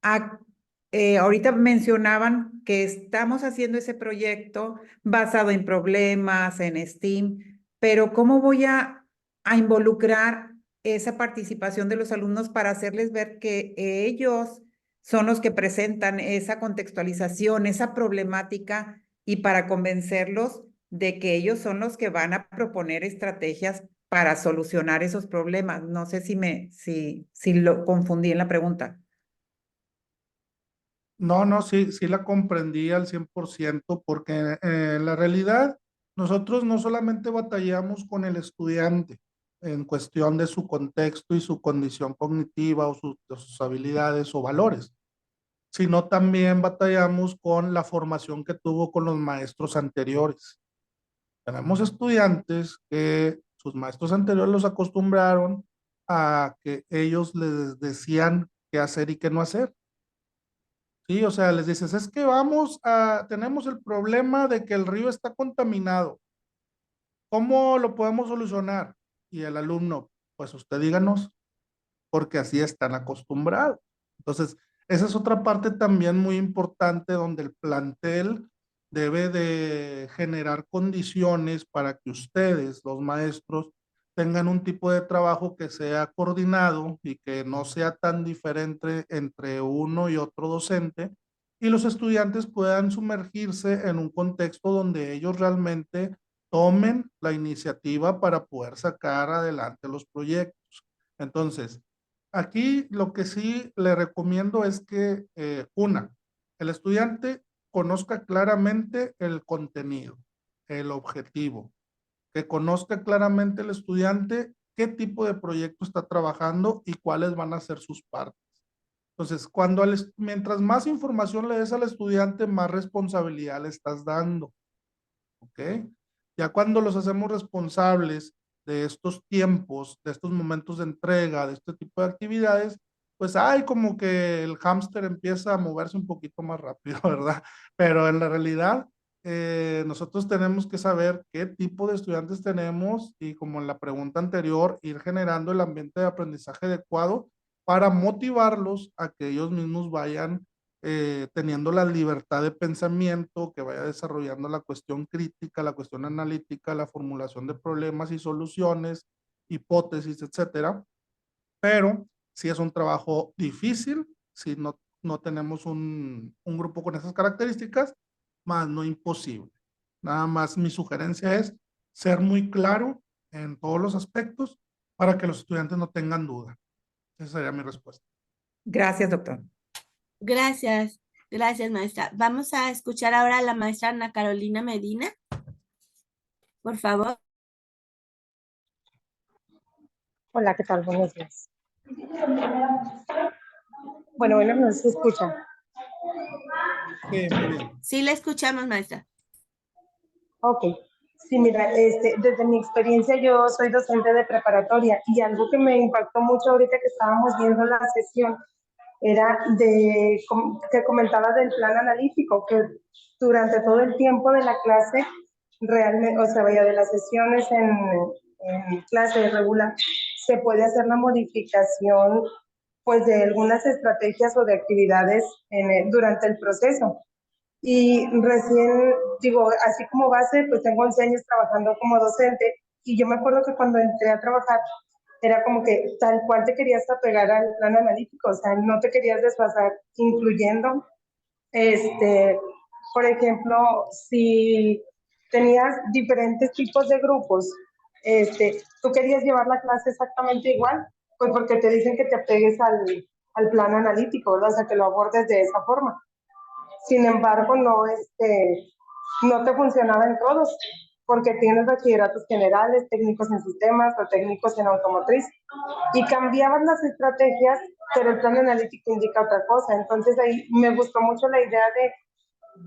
a, ahorita mencionaban que estamos haciendo ese proyecto basado en problemas, en STEAM, pero ¿cómo voy a involucrar esa participación de los alumnos para hacerles ver que ellos son los que presentan esa contextualización, esa problemática y para convencerlos de que ellos son los que van a proponer estrategias para solucionar esos problemas? No sé si lo confundí en la pregunta. No, sí la comprendí al 100% porque en la realidad nosotros no solamente batallamos con el estudiante en cuestión de su contexto y su condición cognitiva o de sus habilidades o valores, sino también batallamos con la formación que tuvo con los maestros anteriores. Tenemos estudiantes que sus maestros anteriores los acostumbraron a que ellos les decían qué hacer y qué no hacer. Sí, o sea, les dices, es que tenemos el problema de que el río está contaminado. ¿Cómo lo podemos solucionar? Y el alumno, pues usted díganos, porque así están acostumbrados. Entonces, esa es otra parte también muy importante donde el plantel debe de generar condiciones para que ustedes, los maestros, tengan un tipo de trabajo que sea coordinado y que no sea tan diferente entre uno y otro docente y los estudiantes puedan sumergirse en un contexto donde ellos realmente tomen la iniciativa para poder sacar adelante los proyectos. Entonces, aquí lo que sí le recomiendo es que, el estudiante conozca claramente el contenido, el objetivo, que conozca claramente el estudiante qué tipo de proyecto está trabajando y cuáles van a ser sus partes. Entonces, mientras más información le des al estudiante, más responsabilidad le estás dando, ¿ok? Ya cuando los hacemos responsables de estos tiempos, de estos momentos de entrega, de este tipo de actividades, pues hay como que el hámster empieza a moverse un poquito más rápido, ¿verdad? Pero en la realidad, nosotros tenemos que saber qué tipo de estudiantes tenemos y como en la pregunta anterior, ir generando el ambiente de aprendizaje adecuado para motivarlos a que ellos mismos vayan teniendo la libertad de pensamiento, que vaya desarrollando la cuestión crítica, la cuestión analítica, la formulación de problemas y soluciones, hipótesis, etcétera. Pero si es un trabajo difícil, si no tenemos un grupo con esas características, más no imposible. Nada más mi sugerencia es ser muy claro en todos los aspectos para que los estudiantes no tengan duda. Esa sería mi respuesta. Gracias, doctor. Gracias, gracias, maestra. Vamos a escuchar ahora a la maestra Ana Carolina Medina. Por favor. Hola, ¿qué tal? Buenos días. Bueno, no se escucha. Sí, muy bien. Sí, la escuchamos, maestra. Ok. Sí, mira, desde mi experiencia yo soy docente de preparatoria y algo que me impactó mucho ahorita que estábamos viendo la sesión era que comentaba del plan analítico, que durante todo el tiempo de la clase, realmente, o sea, vaya de las sesiones en clase regular, se puede hacer la modificación pues de algunas estrategias o de actividades durante el proceso. Y recién, digo, así como base, pues tengo 11 años trabajando como docente y yo me acuerdo que cuando entré a trabajar era como que tal cual te querías apegar al plan analítico, o sea, no te querías desfasar, incluyendo, por ejemplo, si tenías diferentes tipos de grupos, tú querías llevar la clase exactamente igual, pues porque te dicen que te apegues al plan analítico, ¿verdad? O sea, que lo abordes de esa forma. Sin embargo, no te funcionaba en todos, porque tienes bachilleratos generales, técnicos en sistemas o técnicos en automotriz, y cambiaban las estrategias, pero el plan analítico indica otra cosa. Entonces ahí me gustó mucho la idea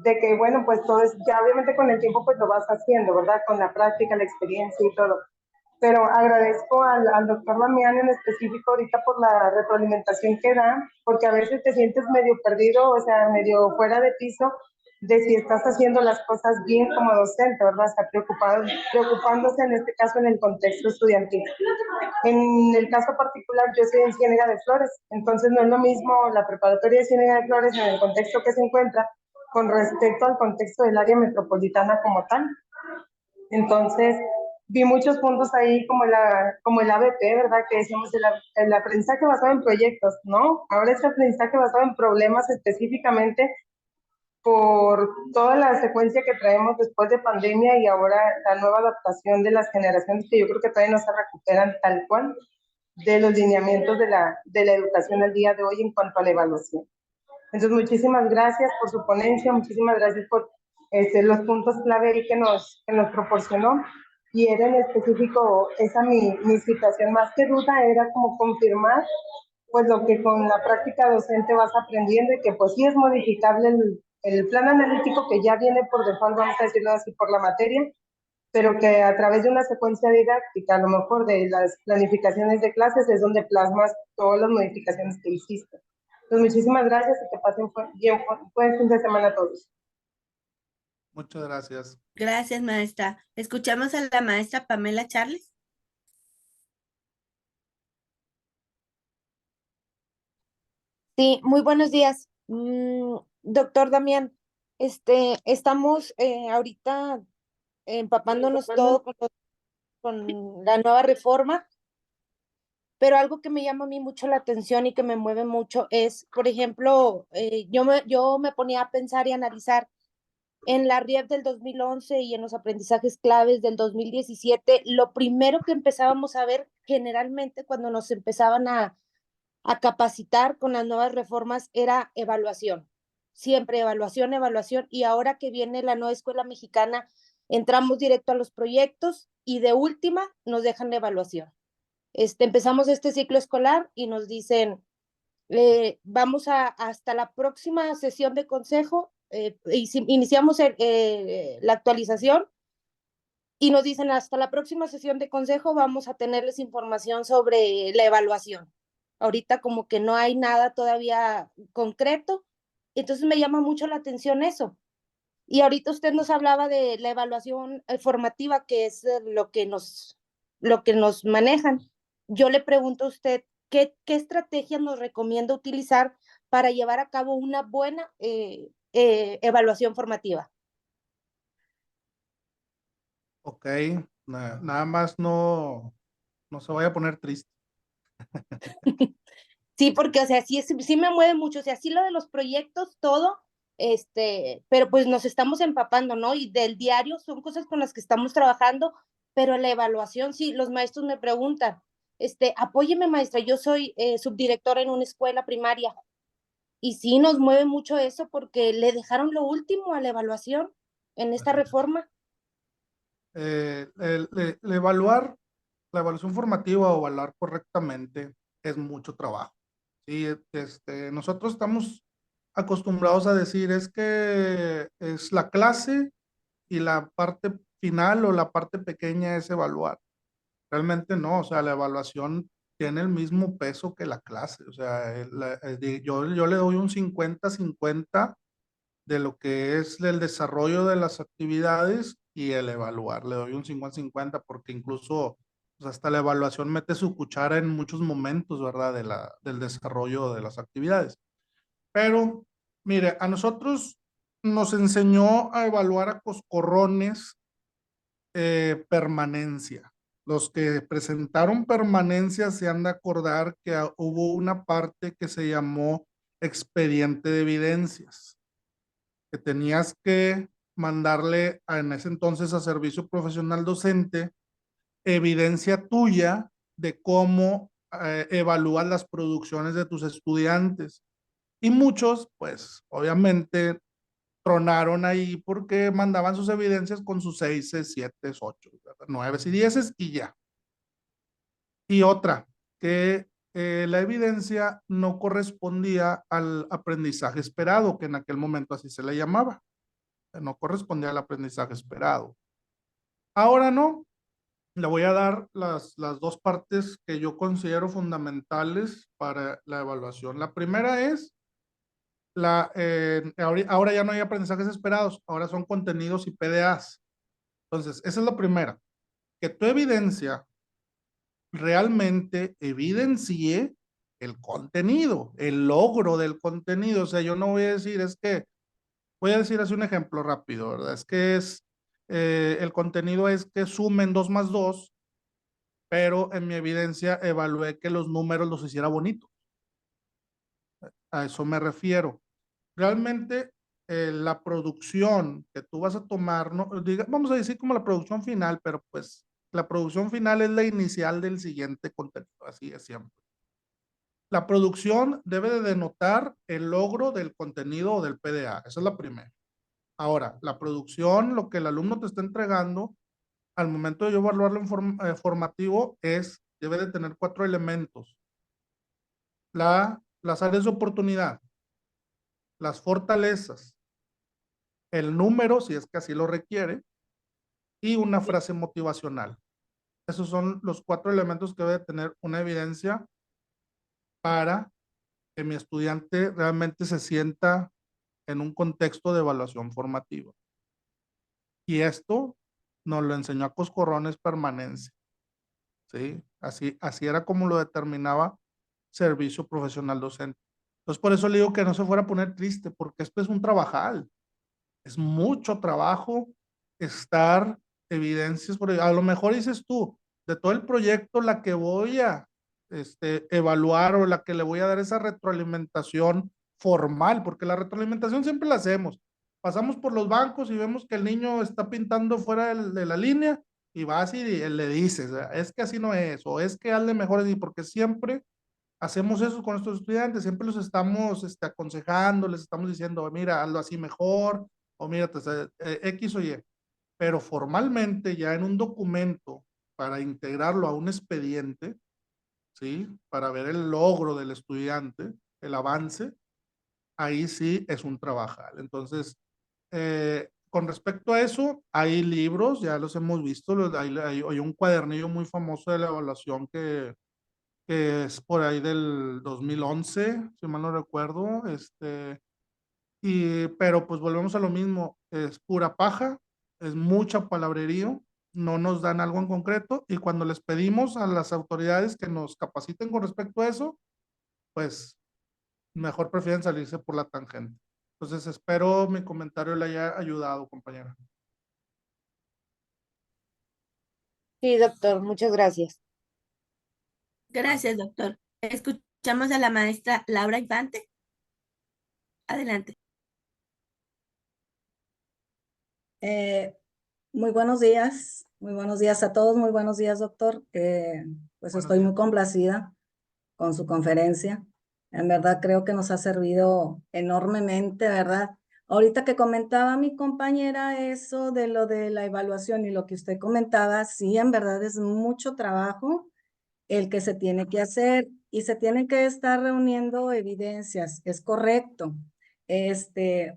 de que, bueno, pues todo es, ya obviamente con el tiempo pues lo vas haciendo, ¿verdad? Con la práctica, la experiencia y todo. Pero agradezco al doctor Damián en específico ahorita por la retroalimentación que da, porque a veces te sientes medio perdido, o sea, medio fuera de piso, de si estás haciendo las cosas bien como docente, ¿verdad? Está preocupándose en este caso en el contexto estudiantil. En el caso particular, yo soy en Ciénega de Flores, entonces no es lo mismo la preparatoria de Ciénega de Flores en el contexto que se encuentra con respecto al contexto del área metropolitana como tal. Entonces, vi muchos puntos ahí como el ABP, ¿verdad? Que decíamos el aprendizaje basado en proyectos, ¿no? Ahora es aprendizaje basado en problemas específicamente por toda la secuencia que traemos después de pandemia y ahora la nueva adaptación de las generaciones que yo creo que todavía no se recuperan tal cual de los lineamientos de la educación al día de hoy en cuanto a la evaluación. Entonces, muchísimas gracias por su ponencia, muchísimas gracias por los puntos clave ahí que nos proporcionó. Y era en específico, esa mi situación más que duda era como confirmar pues lo que con la práctica docente vas aprendiendo y que pues sí es modificable el plan analítico que ya viene por default, vamos a decirlo así, por la materia, pero que a través de una secuencia didáctica, a lo mejor de las planificaciones de clases, es donde plasmas todas las modificaciones que hiciste. Entonces, muchísimas gracias y que pasen buen fin de semana a todos. Muchas gracias. Gracias, maestra. Escuchamos a la maestra Pamela Charles. Sí, muy buenos días. Doctor Damián, estamos ahorita empapándonos todo con la nueva reforma, pero algo que me llama a mí mucho la atención y que me mueve mucho es, por ejemplo, yo me ponía a pensar y analizar en la RIEP del 2011 y en los aprendizajes claves del 2017, lo primero que empezábamos a ver generalmente cuando nos empezaban a capacitar con las nuevas reformas era evaluación. Siempre evaluación, evaluación. Y ahora que viene la nueva escuela mexicana, entramos directo a los proyectos y de última nos dejan la evaluación. Empezamos este ciclo escolar y nos dicen, vamos hasta la próxima sesión de consejo, iniciamos la actualización y nos dicen hasta la próxima sesión de consejo vamos a tenerles información sobre la evaluación. Ahorita como que no hay nada todavía concreto, entonces me llama mucho la atención eso. Y ahorita usted nos hablaba de la evaluación formativa, que es lo que nos manejan. Yo le pregunto a usted, ¿qué estrategia nos recomienda utilizar para llevar a cabo una buena evaluación formativa? Ok, nada más no se vaya a poner triste. Sí, porque, o sea, sí me mueve mucho, o sea, sí lo de los proyectos, todo, pero pues nos estamos empapando, ¿no? Y del diario son cosas con las que estamos trabajando, pero la evaluación, sí, los maestros me preguntan, apóyeme, maestra, yo soy subdirectora en una escuela primaria, y sí nos mueve mucho eso porque le dejaron lo último a la evaluación en esta reforma. Evaluar, la evaluación formativa o evaluar correctamente es mucho trabajo. Sí, nosotros estamos acostumbrados a decir es que es la clase y la parte final o la parte pequeña es evaluar. Realmente no, o sea, la evaluación tiene el mismo peso que la clase. O sea, yo le doy un 50-50 de lo que es el desarrollo de las actividades y el evaluar. Le doy un 50-50 porque incluso pues, hasta la evaluación mete su cuchara en muchos momentos, ¿verdad? Del desarrollo de las actividades. Pero, mire, a nosotros nos enseñó a evaluar a coscorrones permanencia. Los que presentaron permanencia se han de acordar que hubo una parte que se llamó expediente de evidencias, que tenías que mandarle en ese entonces a servicio profesional docente evidencia tuya de cómo evalúas las producciones de tus estudiantes. Y muchos, pues, obviamente, tronaron ahí porque mandaban sus evidencias con sus 6, 7, 8, 9 y 10 y ya. Y otra, que la evidencia no correspondía al aprendizaje esperado, que en aquel momento así se le llamaba. No correspondía al aprendizaje esperado. Ahora no. Le voy a dar las dos partes que yo considero fundamentales para la evaluación. La primera es ahora ya no hay aprendizajes esperados, ahora son contenidos y PDAs. Entonces, esa es la primera. Que tu evidencia realmente evidencie el contenido, el logro del contenido. O sea, yo no voy a decir, voy a decir así un ejemplo rápido, ¿verdad? Es que el contenido es que sumen 2 más 2, pero en mi evidencia evalué que los números los hiciera bonitos. A eso me refiero. Realmente la producción que tú vas a tomar, no, vamos a decir como la producción final, pero pues la producción final es la inicial del siguiente contenido, así es siempre. La producción debe de denotar el logro del contenido o del PDA, esa es la primera. Ahora, la producción, lo que el alumno te está entregando, al momento de yo evaluarlo en formativo, debe de tener 4 elementos. Las áreas de oportunidad, las fortalezas, el número, si es que así lo requiere, y una frase motivacional. Esos son los 4 elementos que debe tener una evidencia para que mi estudiante realmente se sienta en un contexto de evaluación formativa. Y esto nos lo enseñó a coscorrones permanencia. ¿Sí? Así era como lo determinaba servicio profesional docente. Entonces, por eso le digo que no se fuera a poner triste, porque esto es un trabajal. Es mucho trabajo estar evidencias. A lo mejor dices tú, de todo el proyecto, la que voy a evaluar o la que le voy a dar esa retroalimentación formal, porque la retroalimentación siempre la hacemos. Pasamos por los bancos y vemos que el niño está pintando fuera de la línea y vas y le dices, es que así no es, o es que hazle mejor así, porque siempre hacemos eso con nuestros estudiantes, siempre los estamos aconsejando, les estamos diciendo, mira, hazlo así mejor, o mira, X o Y. Pero formalmente ya en un documento para integrarlo a un expediente, ¿sí? Para ver el logro del estudiante, el avance, ahí sí es un trabajal. Entonces, con respecto a eso, hay libros, ya los hemos visto, hay un cuadernillo muy famoso de la evaluación que es por ahí del 2011, si mal no recuerdo, pero pues volvemos a lo mismo, es pura paja, es mucha palabrerío, no nos dan algo en concreto, y cuando les pedimos a las autoridades que nos capaciten con respecto a eso, pues mejor prefieren salirse por la tangente. Entonces espero mi comentario le haya ayudado, compañera. Sí, doctor, muchas gracias. Gracias, doctor. Escuchamos a la maestra Laura Infante. Adelante. Muy buenos días a todos, muy buenos días, doctor. Pues Buenos estoy días. muy complacida con su conferencia. En verdad creo que nos ha servido enormemente, ¿verdad? Ahorita que comentaba mi compañera eso de lo de la evaluación y lo que usted comentaba, sí, en verdad es mucho trabajo el que se tiene que hacer y se tienen que estar reuniendo evidencias, es correcto.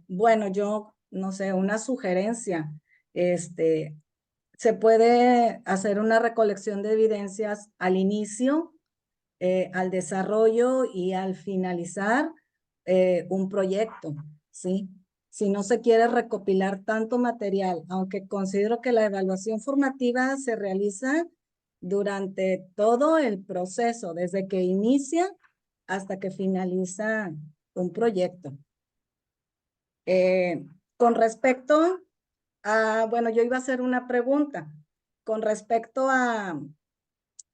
Bueno, yo no sé, una sugerencia, se puede hacer una recolección de evidencias al inicio, al desarrollo y al finalizar un proyecto, ¿sí? Si no se quiere recopilar tanto material, aunque considero que la evaluación formativa se realiza durante todo el proceso, desde que inicia hasta que finaliza un proyecto. Con respecto bueno, yo iba a hacer una pregunta con respecto a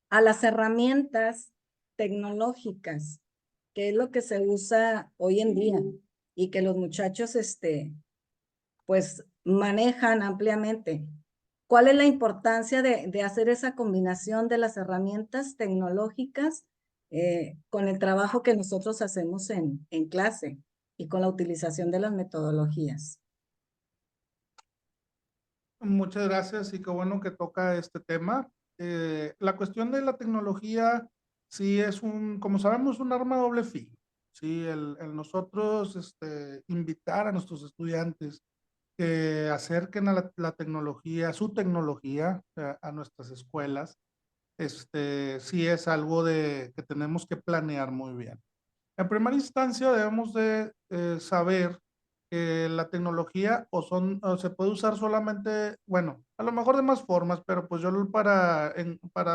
las herramientas tecnológicas, que es lo que se usa hoy en día y que los muchachos, pues manejan ampliamente. ¿Cuál es la importancia de hacer esa combinación de las herramientas tecnológicas con el trabajo que nosotros hacemos en clase y con la utilización de las metodologías? Muchas gracias y qué bueno que toca este tema. La cuestión de la tecnología sí es como sabemos, un arma de doble filo. Sí, el nosotros invitar a nuestros estudiantes que acerquen a la tecnología, su tecnología a nuestras escuelas, sí es algo que tenemos que planear muy bien. En primera instancia debemos de saber que la tecnología o se puede usar solamente, bueno, a lo mejor de más formas, pero pues yo para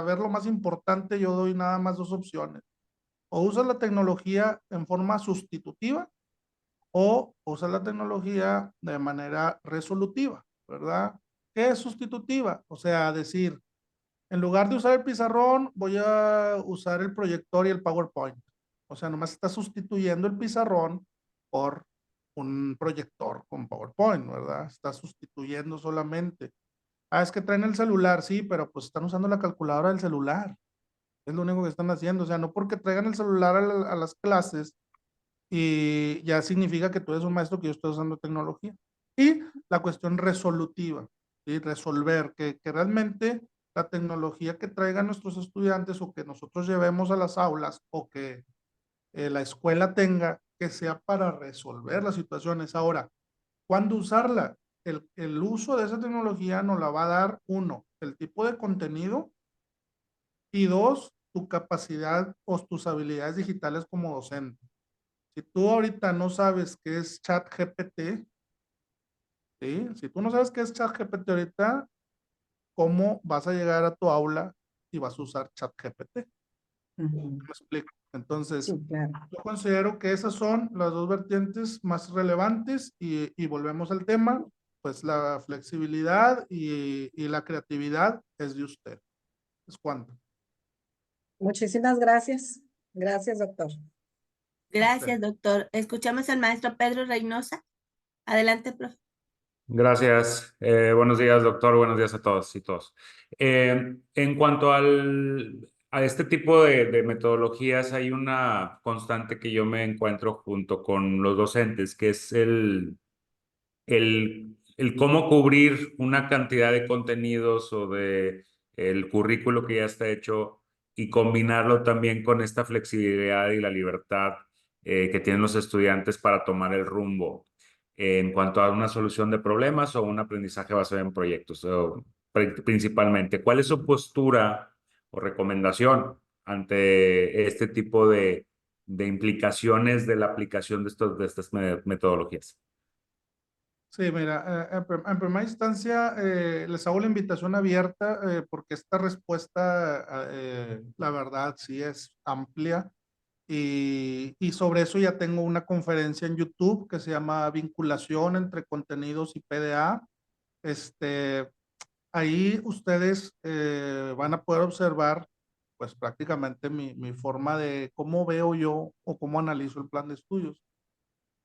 ver lo más importante yo doy nada más dos opciones. O usas la tecnología en forma sustitutiva o usas la tecnología de manera resolutiva, ¿verdad? ¿Qué es sustitutiva? O sea, decir, en lugar de usar el pizarrón, voy a usar el proyector y el PowerPoint. O sea, nomás está sustituyendo el pizarrón por un proyector con PowerPoint, ¿verdad? Está sustituyendo solamente. Es que traen el celular, sí, pero pues están usando la calculadora del celular. Es lo único que están haciendo. O sea, no porque traigan el celular a las clases y ya significa que tú eres un maestro que yo estoy usando tecnología. Y la cuestión resolutiva, ¿sí? Resolver, que realmente la tecnología que traigan nuestros estudiantes o que nosotros llevemos a las aulas o que la escuela tenga, que sea para resolver las situaciones. Ahora, ¿cuándo usarla? El uso de esa tecnología nos la va a dar, uno, el tipo de contenido, y dos, tu capacidad o tus habilidades digitales como docente. Si tú ahorita no sabes qué es ChatGPT, ¿sí? Si tú no sabes qué es ChatGPT ahorita, ¿cómo vas a llegar a tu aula y vas a usar ChatGPT? Ujú. ¿Me explico? Entonces, Sí, claro. yo considero que esas son las dos vertientes más relevantes y volvemos al tema, pues la flexibilidad y la creatividad es de usted. ¿Es cuánto? Muchísimas gracias. Gracias, doctor. Gracias, doctor. Escuchamos al maestro Pedro Reynosa. Adelante, profe. Gracias. Buenos días, doctor. Buenos días a todos y todos. En cuanto a este tipo de metodologías, hay una constante que yo me encuentro junto con los docentes, que es el cómo cubrir una cantidad de contenidos o de el currículo que ya está hecho y combinarlo también con esta flexibilidad y la libertad que tienen los estudiantes para tomar el rumbo en cuanto a una solución de problemas o un aprendizaje basado en proyectos, principalmente. ¿Cuál es su postura o recomendación ante este tipo de implicaciones de la aplicación de estas metodologías? Sí, mira, en primera instancia les hago la invitación abierta porque esta respuesta, la verdad, sí es amplia y sobre eso ya tengo una conferencia en YouTube que se llama Vinculación entre contenidos y PDA. Ahí ustedes van a poder observar pues prácticamente mi forma de cómo veo yo o cómo analizo el plan de estudios.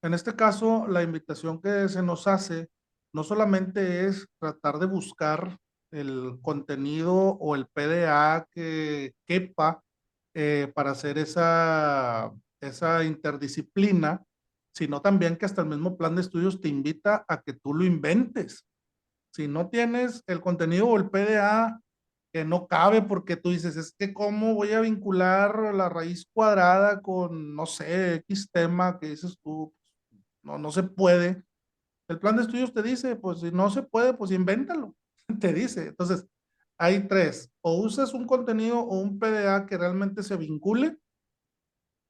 En este caso, la invitación que se nos hace no solamente es tratar de buscar el contenido o el PDA que quepa para hacer esa interdisciplina, sino también que hasta el mismo plan de estudios te invita a que tú lo inventes. Si no tienes el contenido o el PDA que no cabe porque tú dices, es que cómo voy a vincular la raíz cuadrada con, no sé, X tema que dices tú, no se puede. El plan de estudios te dice, pues si no se puede, pues invéntalo, te dice. Entonces, hay tres, o usas un contenido o un PDA que realmente se vincule.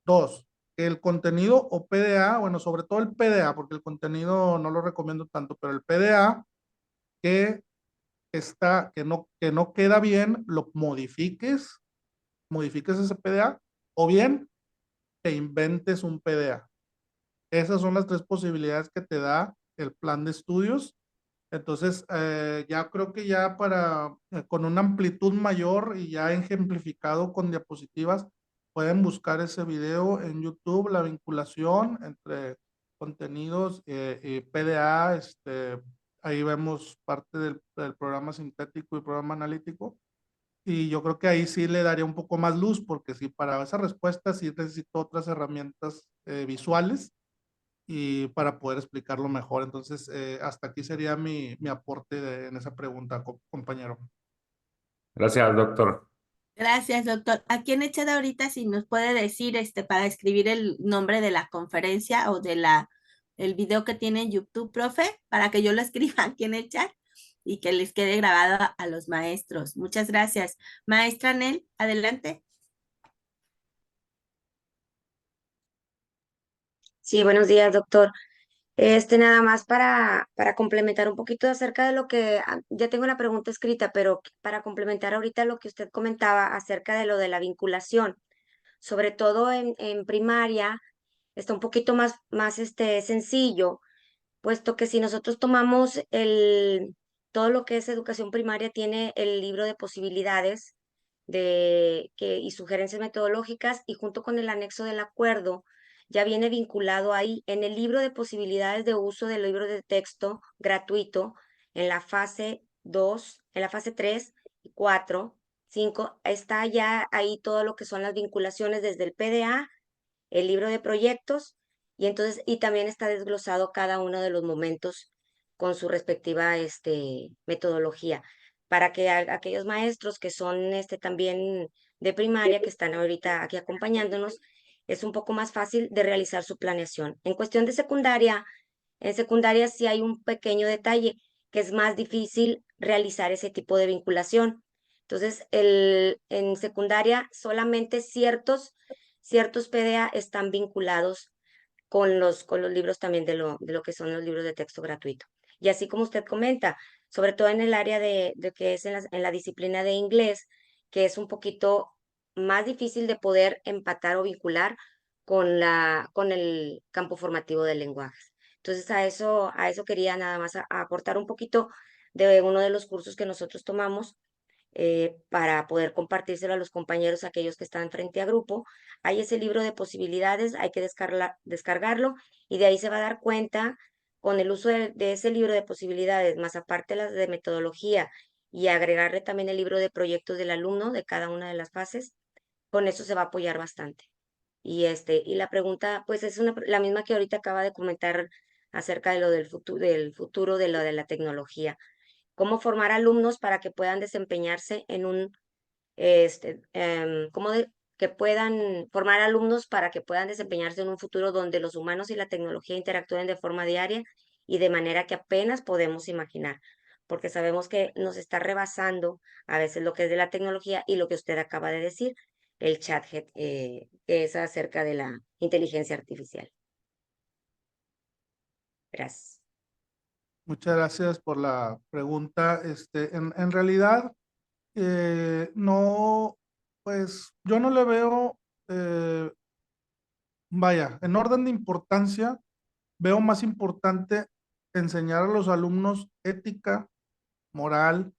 Dos, el contenido o PDA, bueno, sobre todo el PDA, porque el contenido no lo recomiendo tanto, pero el PDA que que no queda bien, lo modifiques ese PDA, o bien te inventes un PDA. Esas son las tres posibilidades que te da el plan de estudios. Entonces, ya creo que ya con una amplitud mayor y ya ejemplificado con diapositivas, pueden buscar ese video en YouTube, la vinculación entre contenidos y PDA. Ahí vemos parte del programa sintético y programa analítico. Y yo creo que ahí sí le daría un poco más luz, porque sí, para esa respuesta sí necesito otras herramientas visuales y para poder explicarlo mejor. Entonces, hasta aquí sería mi aporte en esa pregunta, compañero. Gracias, doctor. Gracias, doctor. Aquí en el chat ahorita si nos puede decir para escribir el nombre de la conferencia o el video que tiene en YouTube, profe, para que yo lo escriba aquí en el chat y que les quede grabado a los maestros. Muchas gracias. Maestra Nel, adelante. Sí, buenos días, doctor. Nada más para complementar un poquito acerca de lo que, ya tengo la pregunta escrita, pero para complementar ahorita lo que usted comentaba acerca de lo de la vinculación, sobre todo en primaria, está un poquito más sencillo, puesto que si nosotros tomamos todo lo que es educación primaria, tiene el libro de posibilidades y sugerencias metodológicas, y junto con el anexo del acuerdo, ya viene vinculado ahí en el libro de posibilidades de uso del libro de texto gratuito, en la fase 2, en la fase 3 y 4, 5, está ya ahí todo lo que son las vinculaciones desde el PDA, el libro de proyectos, y también está desglosado cada uno de los momentos con su respectiva metodología, para que aquellos maestros que son también de primaria, que están ahorita aquí acompañándonos, es un poco más fácil de realizar su planeación. En cuestión de secundaria, en secundaria sí hay un pequeño detalle, que es más difícil realizar ese tipo de vinculación. Entonces, en secundaria solamente ciertos PDA están vinculados con los libros también de lo que son los libros de texto gratuito. Y así como usted comenta, sobre todo en el área de que es en la disciplina de inglés, que es un poquito más difícil de poder empatar o vincular con el campo formativo de lenguajes. Entonces, a eso quería nada más aportar un poquito de uno de los cursos que nosotros tomamos, para poder compartírselo a los compañeros, aquellos que están frente a grupo. Hay ese libro de posibilidades, hay que descargarlo, y de ahí se va a dar cuenta, con el uso de ese libro de posibilidades, más aparte las de metodología, y agregarle también el libro de proyectos del alumno de cada una de las fases, con eso se va a apoyar bastante. Y la pregunta, pues es la misma que ahorita acaba de comentar acerca de lo del futuro de lo de la tecnología. Cómo formar alumnos para que puedan desempeñarse en que puedan formar alumnos para que puedan desempeñarse en un futuro donde los humanos y la tecnología interactúen de forma diaria y de manera que apenas podemos imaginar, porque sabemos que nos está rebasando a veces lo que es de la tecnología y lo que usted acaba de decir, el chat, que es acerca de la inteligencia artificial. Gracias. Muchas gracias por la pregunta. En realidad, no, pues yo no le veo, vaya, en orden de importancia, veo más importante enseñar a los alumnos ética, moral,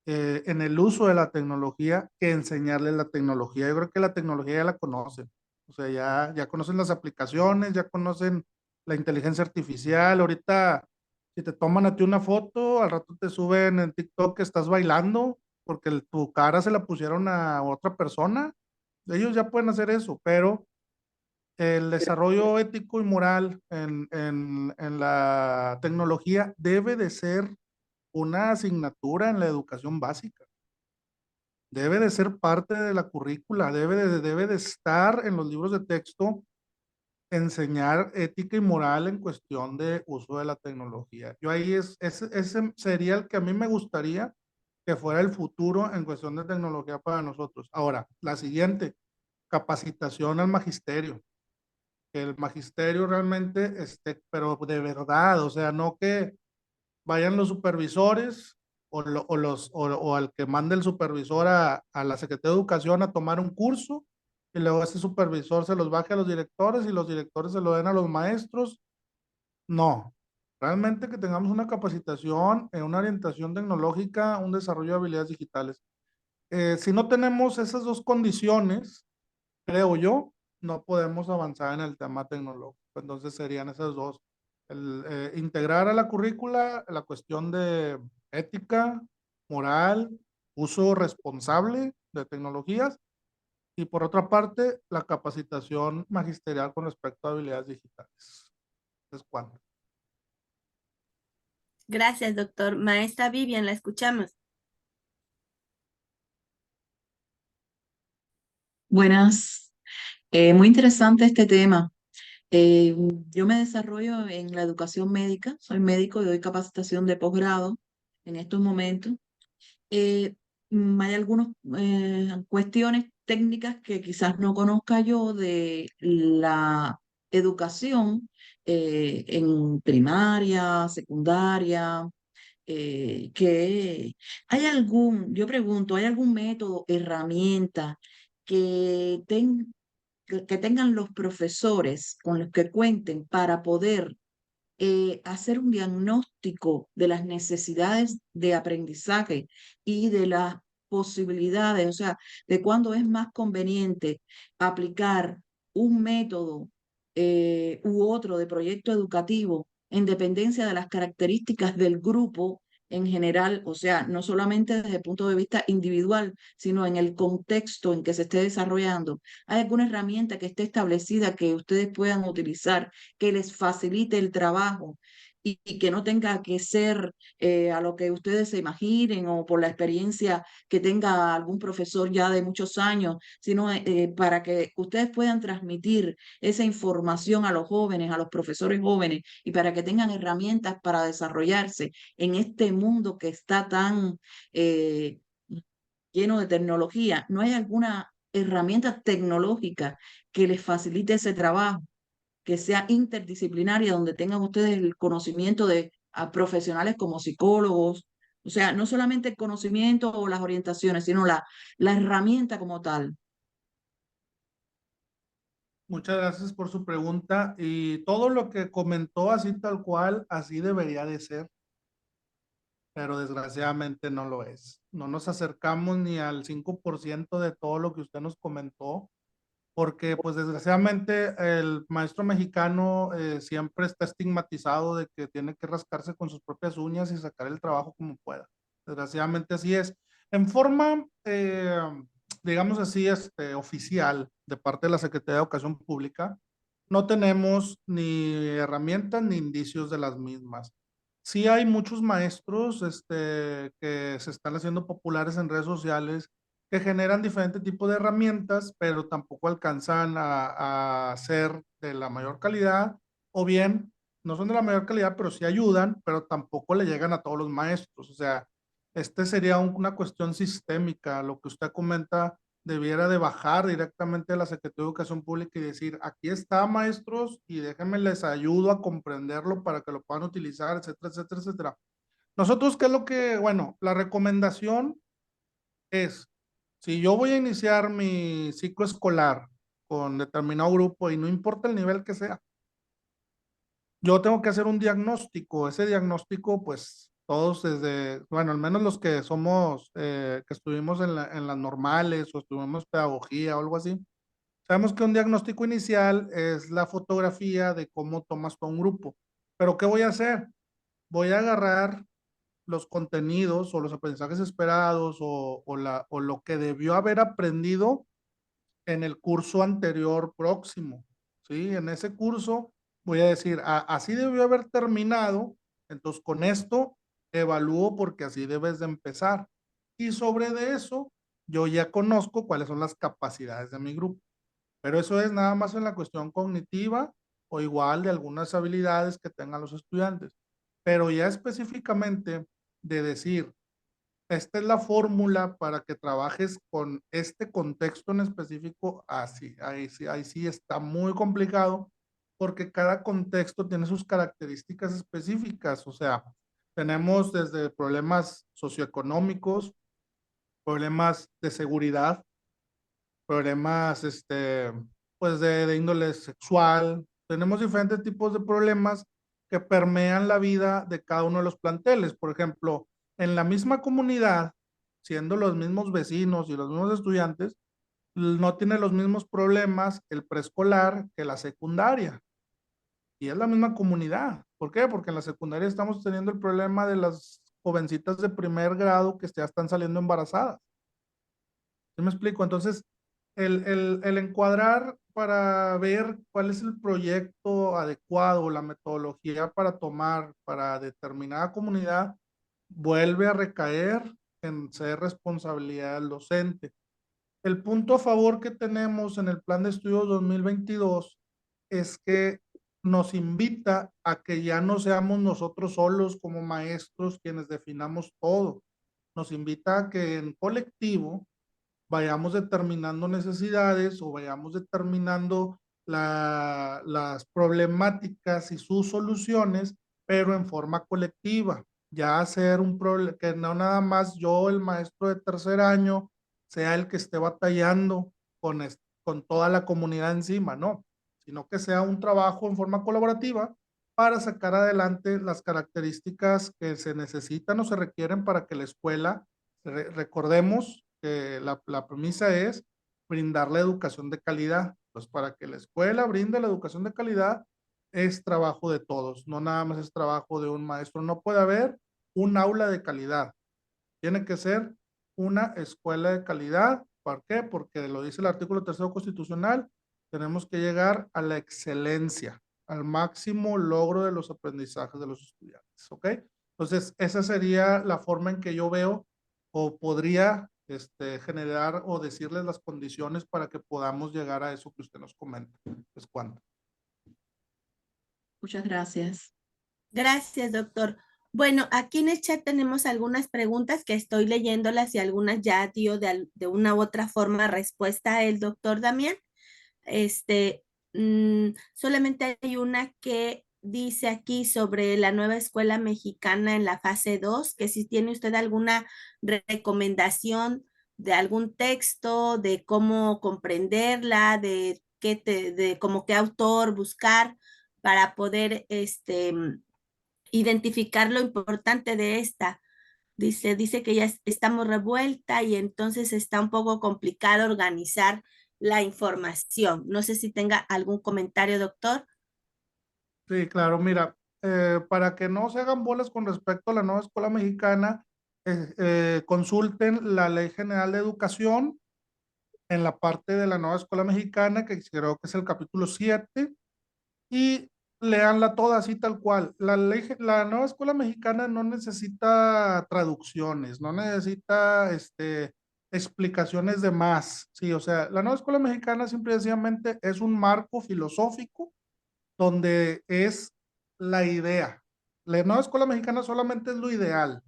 en el uso de la tecnología que enseñarles la tecnología. Yo creo que la tecnología ya la conocen. O sea, ya conocen las aplicaciones, ya conocen la inteligencia artificial. Ahorita, si te toman a ti una foto, al rato te suben en TikTok que estás bailando porque tu cara se la pusieron a otra persona. Ellos ya pueden hacer eso, pero el desarrollo ético y moral en la tecnología debe de ser una asignatura en la educación básica. Debe de ser parte de la currícula, debe de estar en los libros de texto, enseñar ética y moral en cuestión de uso de la tecnología. Yo ahí ese sería el que a mí me gustaría que fuera el futuro en cuestión de tecnología para nosotros. Ahora, la siguiente, capacitación al magisterio. Que el magisterio realmente esté, pero de verdad, o sea, no que vayan los supervisores o al que mande el supervisor a la Secretaría de Educación a tomar un curso y luego ese supervisor se los baje a los directores y los directores se lo den a los maestros. No, realmente que tengamos una capacitación en una orientación tecnológica, un desarrollo de habilidades digitales. Si no tenemos esas dos condiciones, creo yo, no podemos avanzar en el tema tecnológico. Entonces serían esas dos. Integrar a la currícula la cuestión de ética, moral, uso responsable de tecnologías y por otra parte la capacitación magisterial con respecto a habilidades digitales. ¿Es cuánto? Gracias, doctor. Maestra Vivian, la escuchamos. Buenas, muy interesante este tema. Yo me desarrollo en la educación médica, soy médico y doy capacitación de posgrado en estos momentos. Hay algunas cuestiones técnicas que quizás no conozca yo de la educación en primaria, secundaria, yo pregunto, ¿hay algún método, herramienta que, que tengan los profesores con los que cuenten para poder hacer un diagnóstico de las necesidades de aprendizaje y de las posibilidades, o sea, de cuándo es más conveniente aplicar un método u otro de proyecto educativo en dependencia de las características del grupo en general, o sea, no solamente desde el punto de vista individual, sino en el contexto en que se esté desarrollando? ¿Hay alguna herramienta que esté establecida que ustedes puedan utilizar que les facilite el trabajo y que no tenga que ser a lo que ustedes se imaginen o por la experiencia que tenga algún profesor ya de muchos años, sino para que ustedes puedan transmitir esa información a los jóvenes, a los profesores jóvenes y para que tengan herramientas para desarrollarse en este mundo que está tan lleno de tecnología? ¿No hay alguna herramienta tecnológica que les facilite ese trabajo, que sea interdisciplinaria, donde tengan ustedes el conocimiento de profesionales como psicólogos? O sea, no solamente el conocimiento o las orientaciones, sino la herramienta como tal. Muchas gracias por su pregunta y todo lo que comentó así tal cual, así debería de ser, pero desgraciadamente no lo es. No nos acercamos ni al 5% de todo lo que usted nos comentó, porque pues desgraciadamente el maestro mexicano siempre está estigmatizado de que tiene que rascarse con sus propias uñas y sacar el trabajo como pueda. Desgraciadamente así es. En forma, digamos así, oficial de parte de la Secretaría de Educación Pública, no tenemos ni herramientas ni indicios de las mismas. Sí hay muchos maestros que se están haciendo populares en redes sociales que generan diferentes tipos de herramientas, pero tampoco alcanzan a ser de la mayor calidad, o bien no son de la mayor calidad, pero sí ayudan, pero tampoco le llegan a todos los maestros. O sea, este sería una cuestión sistémica. Lo que usted comenta debiera de bajar directamente a la Secretaría de Educación Pública y decir, aquí está, maestros, y déjenme les ayudo a comprenderlo para que lo puedan utilizar, etcétera, etcétera, etcétera. Nosotros, ¿qué es lo que, bueno, la recomendación es, si yo voy a iniciar mi ciclo escolar con determinado grupo y no importa el nivel que sea, yo tengo que hacer un diagnóstico. Ese diagnóstico, pues todos desde, bueno, al menos los que somos, que estuvimos en las normales o estuvimos pedagogía o algo así, sabemos que un diagnóstico inicial es la fotografía de cómo tomas tú a un grupo. Pero ¿qué voy a hacer? Voy a agarrar los contenidos o los aprendizajes esperados o lo que debió haber aprendido en el curso anterior próximo, ¿sí? En ese curso voy a decir, así debió haber terminado, entonces con esto evalúo porque así debes de empezar. Y sobre de eso, yo ya conozco cuáles son las capacidades de mi grupo. Pero eso es nada más en la cuestión cognitiva o igual de algunas habilidades que tengan los estudiantes. Pero ya específicamente de decir, esta es la fórmula para que trabajes con este contexto en específico, así, ahí sí está muy complicado porque cada contexto tiene sus características específicas. O sea, tenemos desde problemas socioeconómicos, problemas de seguridad, problemas, pues de índole sexual. Tenemos diferentes tipos de problemas que permean la vida de cada uno de los planteles. Por ejemplo, en la misma comunidad, siendo los mismos vecinos y los mismos estudiantes, no tiene los mismos problemas el preescolar que la secundaria. Y es la misma comunidad. ¿Por qué? Porque en la secundaria estamos teniendo el problema de las jovencitas de primer grado que ya están saliendo embarazadas. ¿Sí me explico? Entonces, el encuadrar para ver cuál es el proyecto adecuado, la metodología para tomar para determinada comunidad, vuelve a recaer en ser responsabilidad del docente. El punto a favor que tenemos en el Plan de Estudios 2022 es que nos invita a que ya no seamos nosotros solos como maestros quienes definamos todo. Nos invita a que en colectivo vayamos determinando necesidades o vayamos determinando las problemáticas y sus soluciones, pero en forma colectiva. Ya hacer un problema, que no nada más yo, el maestro de tercer año, sea el que esté batallando con toda la comunidad encima, no, sino que sea un trabajo en forma colaborativa para sacar adelante las características que se necesitan o se requieren para que la escuela, recordemos, que la premisa es brindar la educación de calidad. Pues para que la escuela brinde la educación de calidad es trabajo de todos, no nada más es trabajo de un maestro. No puede haber un aula de calidad. Tiene que ser una escuela de calidad. ¿Por qué? Porque lo dice el artículo 3º constitucional, tenemos que llegar a la excelencia, al máximo logro de los aprendizajes de los estudiantes. ¿Ok? Entonces, esa sería la forma en que yo veo o podría generar o decirles las condiciones para que podamos llegar a eso que usted nos comenta. Pues, ¿cuándo? Muchas gracias. Gracias, doctor. Bueno, aquí en el chat tenemos algunas preguntas que estoy leyéndolas y algunas ya dio de una u otra forma respuesta el doctor Damián. Solamente hay una que dice aquí sobre la nueva escuela mexicana en la fase 2, que si tiene usted alguna recomendación de algún texto, de cómo comprenderla, de como qué autor buscar para poder identificar lo importante de esta. Dice que ya estamos revuelta y entonces está un poco complicado organizar la información. No sé si tenga algún comentario, doctor. Sí, claro, mira, para que no se hagan bolas con respecto a la nueva escuela mexicana, consulten la Ley General de Educación en la parte de la nueva escuela mexicana, que creo que es el capítulo 7, y leanla toda así tal cual. La nueva escuela mexicana no necesita traducciones, no necesita explicaciones de más. Sí, o sea, la nueva escuela mexicana simple y sencillamente es un marco filosófico donde es la idea. La nueva escuela mexicana solamente es lo ideal,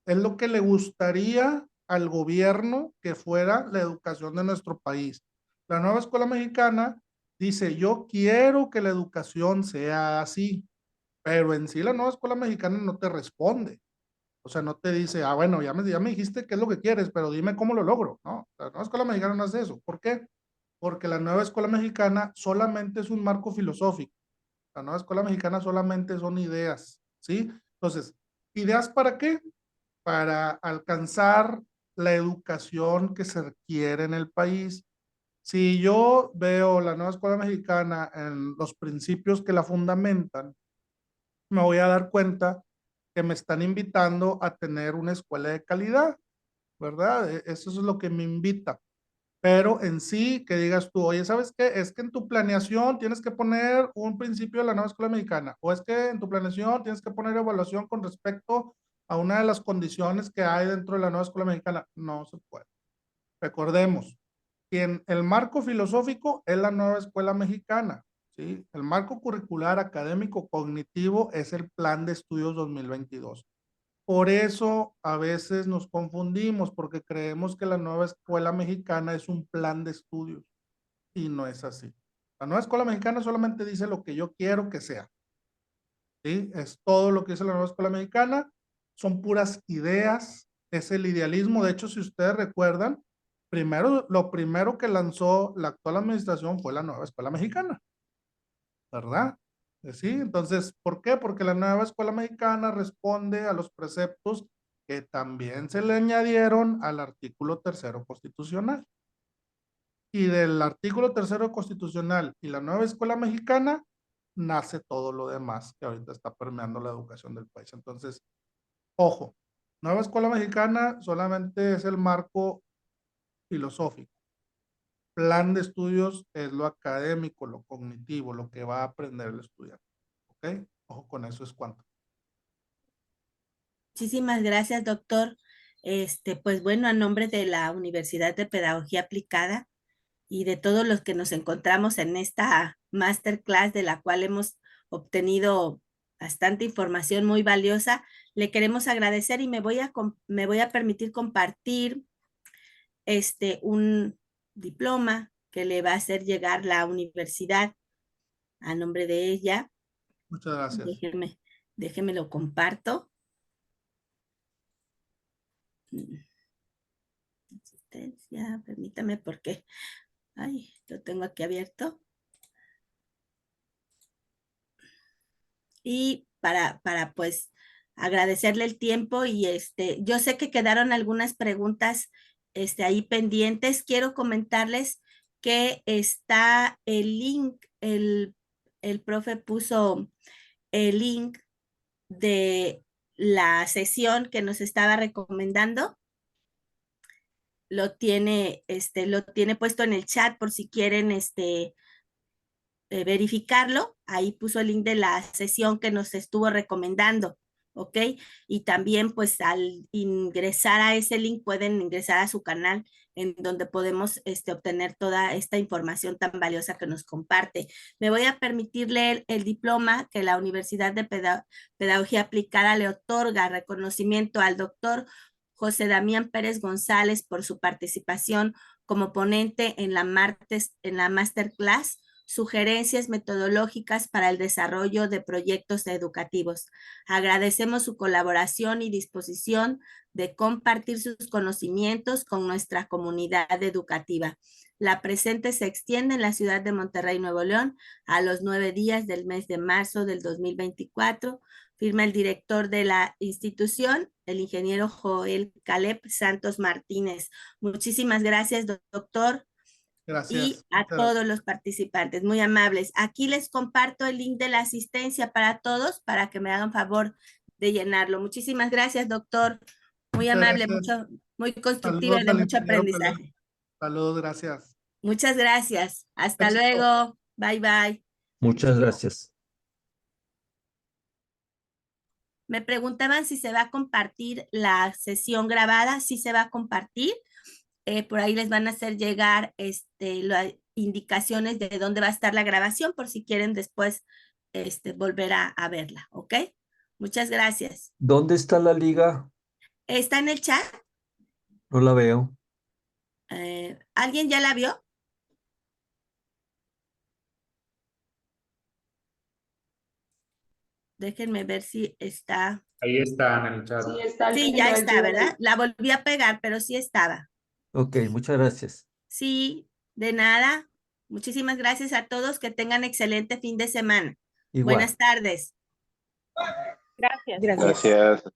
es lo que le gustaría al gobierno que fuera la educación de nuestro país. La nueva escuela mexicana dice, yo quiero que la educación sea así, pero en sí la nueva escuela mexicana no te responde. O sea, no te dice, ah, bueno, ya me dijiste qué es lo que quieres, pero dime cómo lo logro. No, la nueva escuela mexicana no hace eso. ¿Por qué? Porque la nueva escuela mexicana solamente es un marco filosófico. La nueva escuela mexicana solamente son ideas, ¿sí? Entonces, ¿ideas para qué? Para alcanzar la educación que se requiere en el país. Si yo veo la nueva escuela mexicana en los principios que la fundamentan, me voy a dar cuenta que me están invitando a tener una escuela de calidad, ¿verdad? Eso es lo que me invita. Pero en sí, que digas tú, oye, ¿sabes qué? Es que en tu planeación tienes que poner un principio de la nueva escuela mexicana, o es que en tu planeación tienes que poner evaluación con respecto a una de las condiciones que hay dentro de la nueva escuela mexicana. No se puede. Recordemos, que el marco filosófico es la nueva escuela mexicana, ¿sí? El marco curricular académico cognitivo es el plan de estudios 2022. Por eso a veces nos confundimos porque creemos que la nueva escuela mexicana es un plan de estudios y no es así. La nueva escuela mexicana solamente dice lo que yo quiero que sea, ¿sí? Es todo lo que dice la nueva escuela mexicana, son puras ideas, es el idealismo. De hecho, si ustedes recuerdan, lo primero que lanzó la actual administración fue la nueva escuela mexicana, ¿verdad? Sí, entonces, ¿por qué? Porque la nueva escuela mexicana responde a los preceptos que también se le añadieron al artículo 3º constitucional. Y del artículo 3º constitucional y la nueva escuela mexicana nace todo lo demás que ahorita está permeando la educación del país. Entonces, ojo, nueva escuela mexicana solamente es el marco filosófico. Plan de estudios es lo académico, lo cognitivo, lo que va a aprender el estudiante. ¿Ok? Ojo con eso, es cuanto. Muchísimas gracias, doctor. Pues bueno, a nombre de la Universidad de Pedagogía Aplicada y de todos los que nos encontramos en esta masterclass de la cual hemos obtenido bastante información muy valiosa, le queremos agradecer y me voy a permitir compartir un diploma que le va a hacer llegar la universidad a nombre de ella. Muchas gracias. Déjeme lo comparto. Asistencia, permítame porque, ay, lo tengo aquí abierto. Y para pues agradecerle el tiempo y yo sé que quedaron algunas preguntas ahí pendientes. Quiero comentarles que está el link, el profe puso el link de la sesión que nos estaba recomendando. Lo tiene puesto en el chat por si quieren verificarlo. Ahí puso el link de la sesión que nos estuvo recomendando, ¿ok? Y también pues al ingresar a ese link pueden ingresar a su canal en donde podemos obtener toda esta información tan valiosa que nos comparte. Me voy a permitir leer el diploma que la Universidad de Pedagogía Aplicada le otorga reconocimiento al doctor José Damián Pérez González por su participación como ponente en la masterclass Sugerencias metodológicas para el desarrollo de proyectos educativos. Agradecemos su colaboración y disposición de compartir sus conocimientos con nuestra comunidad educativa. La presente se extiende en la ciudad de Monterrey, Nuevo León, a los 9 días del mes de marzo del 2024. Firma el director de la institución, el ingeniero Joel Caleb Santos Martínez. Muchísimas gracias, doctor. Gracias. Y a todos los participantes, muy amables. Aquí les comparto el link de la asistencia para todos, para que me hagan favor de llenarlo. Muchísimas gracias, doctor. Muy amable, muy constructiva y de mucho aprendizaje. Saludos, gracias. Muchas gracias. Hasta luego. Bye, bye. Muchas gracias. Me preguntaban si se va a compartir la sesión grabada. Sí se va a compartir. Por ahí les van a hacer llegar las indicaciones de dónde va a estar la grabación por si quieren después volver a verla, ¿ok? Muchas gracias. ¿Dónde está la liga? ¿Está en el chat? No la veo. ¿Alguien ya la vio? Déjenme ver si está. Ahí está en el chat. Sí, está Sí, ya está, ¿verdad? La volví a pegar, pero sí estaba. Ok, muchas gracias. Sí, de nada. Muchísimas gracias a todos. Que tengan excelente fin de semana. Igual. Buenas tardes. Gracias. Gracias. Gracias.